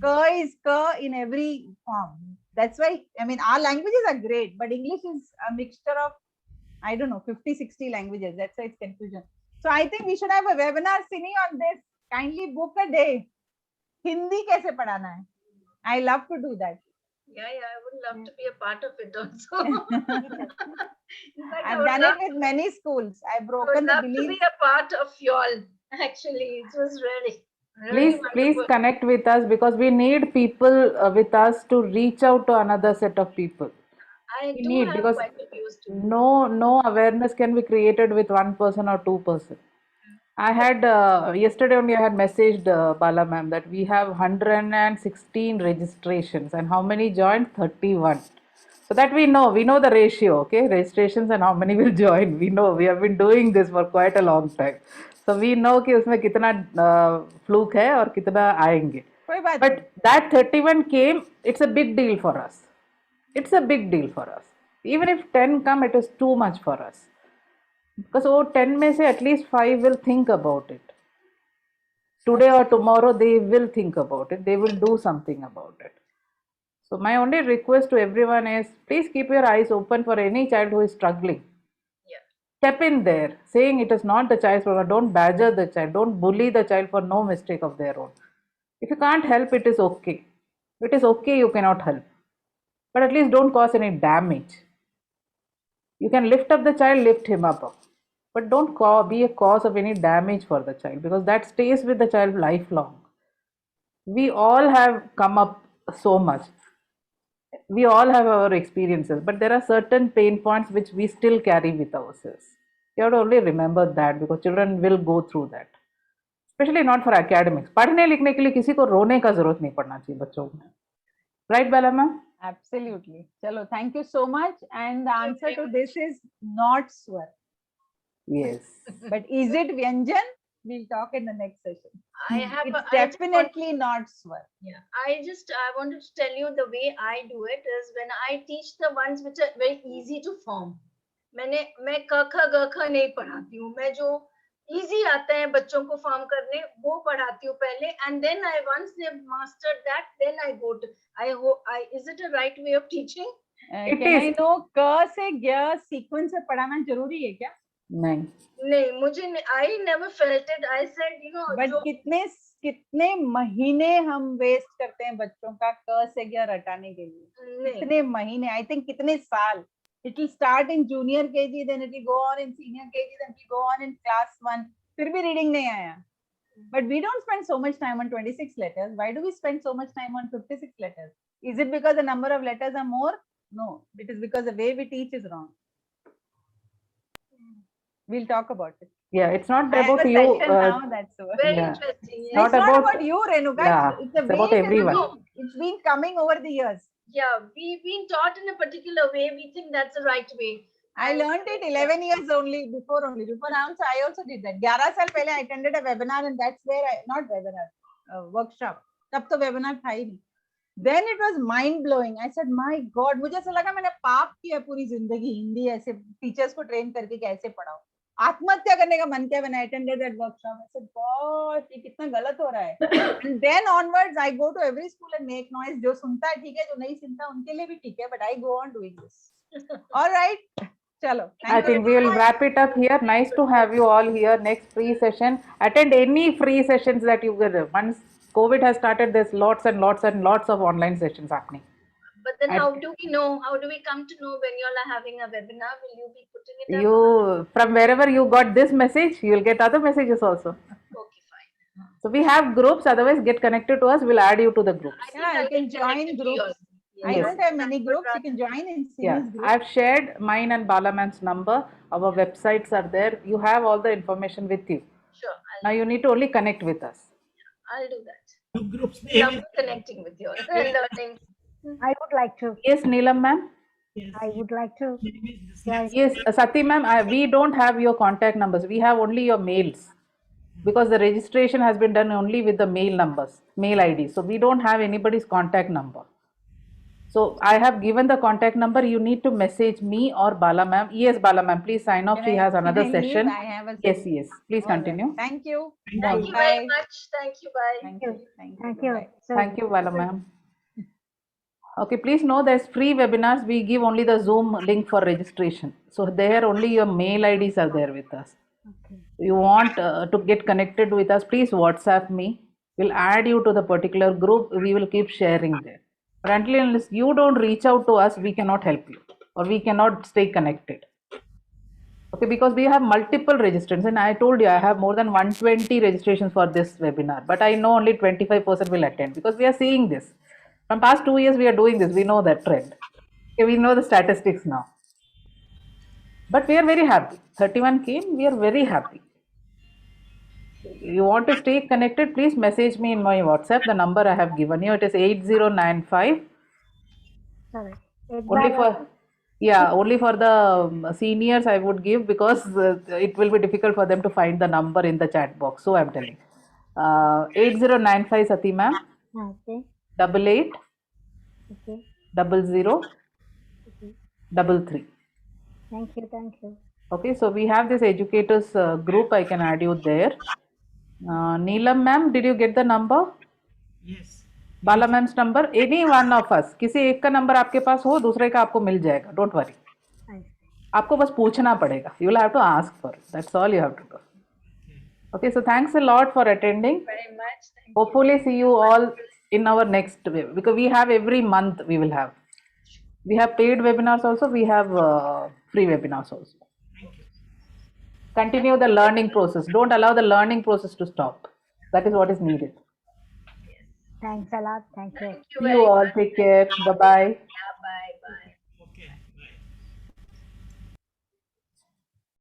K is K in every form. That's why, I mean, our languages are great, but English is a mixture of, I don't know, 50, 60 languages. That's why it's confusion. So I think we should have a webinar, Sini, on this. Kindly book a day. Hindi कैसे पढ़ाना है? I love to do that. Yeah, I would love to be a part of it also. In fact, I I've would done love, it with many schools. I've I would broken the love to belief. be a part of y'all. Actually, it was really Please wonderful. connect with us because we need people with us to reach out to another set of people. I We do need, have because quite a few students. no awareness can be created with one person or two person. I had yesterday only I had messaged Bala ma'am that we have 116 registrations and how many joined? 31. So that we know the ratio, okay? Registrations and how many will join. We know, we have been doing this for quite a long time. So we know कि उसमें कितना fluke है और कितना आएंगे. कोई बात नहीं. But that 31 came, it's a big deal for us. It's a big deal for us. Even if 10 come, it is too much for us. Because वो 10 में से at least 5 will think about it. Today or tomorrow they will think about it. They will do something about it. So my only request to everyone is please keep your eyes open for any child who is struggling. Yeah. Step in there, saying it is not the child's problem. Don't badger the child. Don't bully the child for no mistake of their own. If you can't help, it is okay. It is okay you cannot help. But at least don't cause any damage. You can lift up the child, lift him up. But don't be a cause of any damage for the child because that stays with the child lifelong. We all have come up so much. We all have our experiences, but there are certain pain points which we still carry with ourselves. You have to only remember that because children will go through that. Especially not for academics. पढ़ने लिखने के लिए किसी को रोने का जरूरत नहीं पड़ना चाहिए बच्चों में. Right, Bala ma'am? Absolutely. Chalo, thank you so much. And the answer to this is not swar. Yes. But is it Vyanjan? We'll talk in the next session. It's I just want- definitely not swar. Yeah, I wanted to tell you the way I do it is when I teach the ones which are very easy to form. मैं क ख ग ख नहीं पढ़ाती हूँ. मैं जो easy आते हैं बच्चों को फॉर्म करने वो पढ़ाती हूँ पहले, and then once they've mastered that, then I go to is it a right way of teaching? Can I know क से ग sequence से पढ़ाना जरूरी है क्या? नहीं. नहीं, मुझे I never felt it. I said, But कितने महीने हम वेस्ट करते हैं बच्चों का क से ग रटाने के लिए? कितने महीने? I think कितने साल? It will start in junior KG, then it will go on in senior KG, then it will go on in class 1. फिर भी reading नहीं आया. But we don't spend so much time on 26 letters. Why do we spend so much time on 56 letters? Is it because the number of letters are more? No, it is because the way we teach is wrong. We'll talk about it. Yeah, it's not I have about a you. session now, that's very yeah. interesting. It's Not not about- about you, Renuka. Yeah, It's a it's way about it has everyone. It's been coming over the years. Yeah, we've been taught in a particular way. We think that's the right way. I learned it 11 years only. Before I also did that. 11 साल पहले I attended a webinar and that's where not webinar. Workshop, तब तो webinar था ही नहीं. Then it was mind blowing. I said, my God, मुझे ऐसा लगा मैंने पाप किया पूरी जिंदगी हिंदी ऐसे टीचर्स को ट्रेन करके कैसे पढ़ाओ. आत्महत्या करने का मन किया when I attended that workshop. I said, God, ये कितना गलत हो रहा है. And then onwards, I go to every school and make noise. जो सुनता है ठीक है, जो नहीं सुनता उनके लिए भी ठीक है. But I go on doing this. All right. Chalo. I think we will wrap it up here. Nice to have you all here. Next free session. Attend any free sessions that you get. Once COVID has started, there's lots and lots and lots of online sessions happening. But then how do we know? How do we come to know when you all are having a webinar? Will you be putting it up? You, from wherever you got this message, you will get other messages also. Okay, fine. So we have groups. Otherwise, get connected to us. We'll add you to the groups. I think Yeah, I'll you can get join connected to groups. yours. I Yes. don't have many groups. You can join in Yeah, Simi's group. I've shared mine and Bala ma'am's number. Our websites are there. You have all the information with you. Sure, Now you need to only connect with us. I'll do that. The group's name Love is connecting with you all and learning. I would like to. Yes, Neelam ma'am. yes, I would like to. yes, Yes, Sati ma'am, we don't have your contact numbers. We have only your mails because the registration has been done only with the mail numbers, mail IDs. So we don't have anybody's contact number. So I have given the contact number. You need to message me or Bala ma'am. Yes, Bala ma'am, please sign off. She has another Can I leave? session. I have a Yes, session. yes. Please All right. continue. Thank you. Thank you very much. Thank you. Bye. Thank you. Thank you. Thank you. Bye. So, Thank you, Bala ma'am. Okay, please know there's free webinars. We give only the Zoom link for registration. So there only your mail IDs are there with us. You want to get connected with us, please WhatsApp me. We'll add you to the particular group. We will keep sharing there. But until unless you don't reach out to us, we cannot help you or we cannot stay connected. Okay, because we have multiple registrants and I told you I have more than 120 registrations for this webinar, but I know only 25% will attend because we are seeing this. From past 2 years, we are doing this. We know that trend. Okay, we know the statistics now. But we are very happy. 31 came, we are very happy. You want to stay connected, please message me in my WhatsApp. The number I have given you, it is 8095. sorry. Only for, yeah, only for the seniors I would give because it will be difficult for them to find the number in the chat box. So I'm telling. 8095 Sati ma'am, Okay. 88 Okay. 00 33. Thank you. Thank you. Okay, so we have this educators group. I can add you there. Neelam ma'am, did you get the number? yes. Bala ma'am's number? Any one of us. किसी एक का number आपके पास हो, दूसरे का आपको मिल जाएगा. Don't worry. Thanks. आपको बस पूछना पड़ेगा. You will have to ask for it. That's all you have to do. Okay, so thanks a lot for attending. Very much. Thank you. Hopefully see you all in our next wave because we have every month we will have. We have paid webinars also. We have free webinars also. Continue the learning process. Don't allow the learning process to stop. That is what is needed. Thanks a lot. Thank you. Thank you See very you all. much. Take care. Bye bye.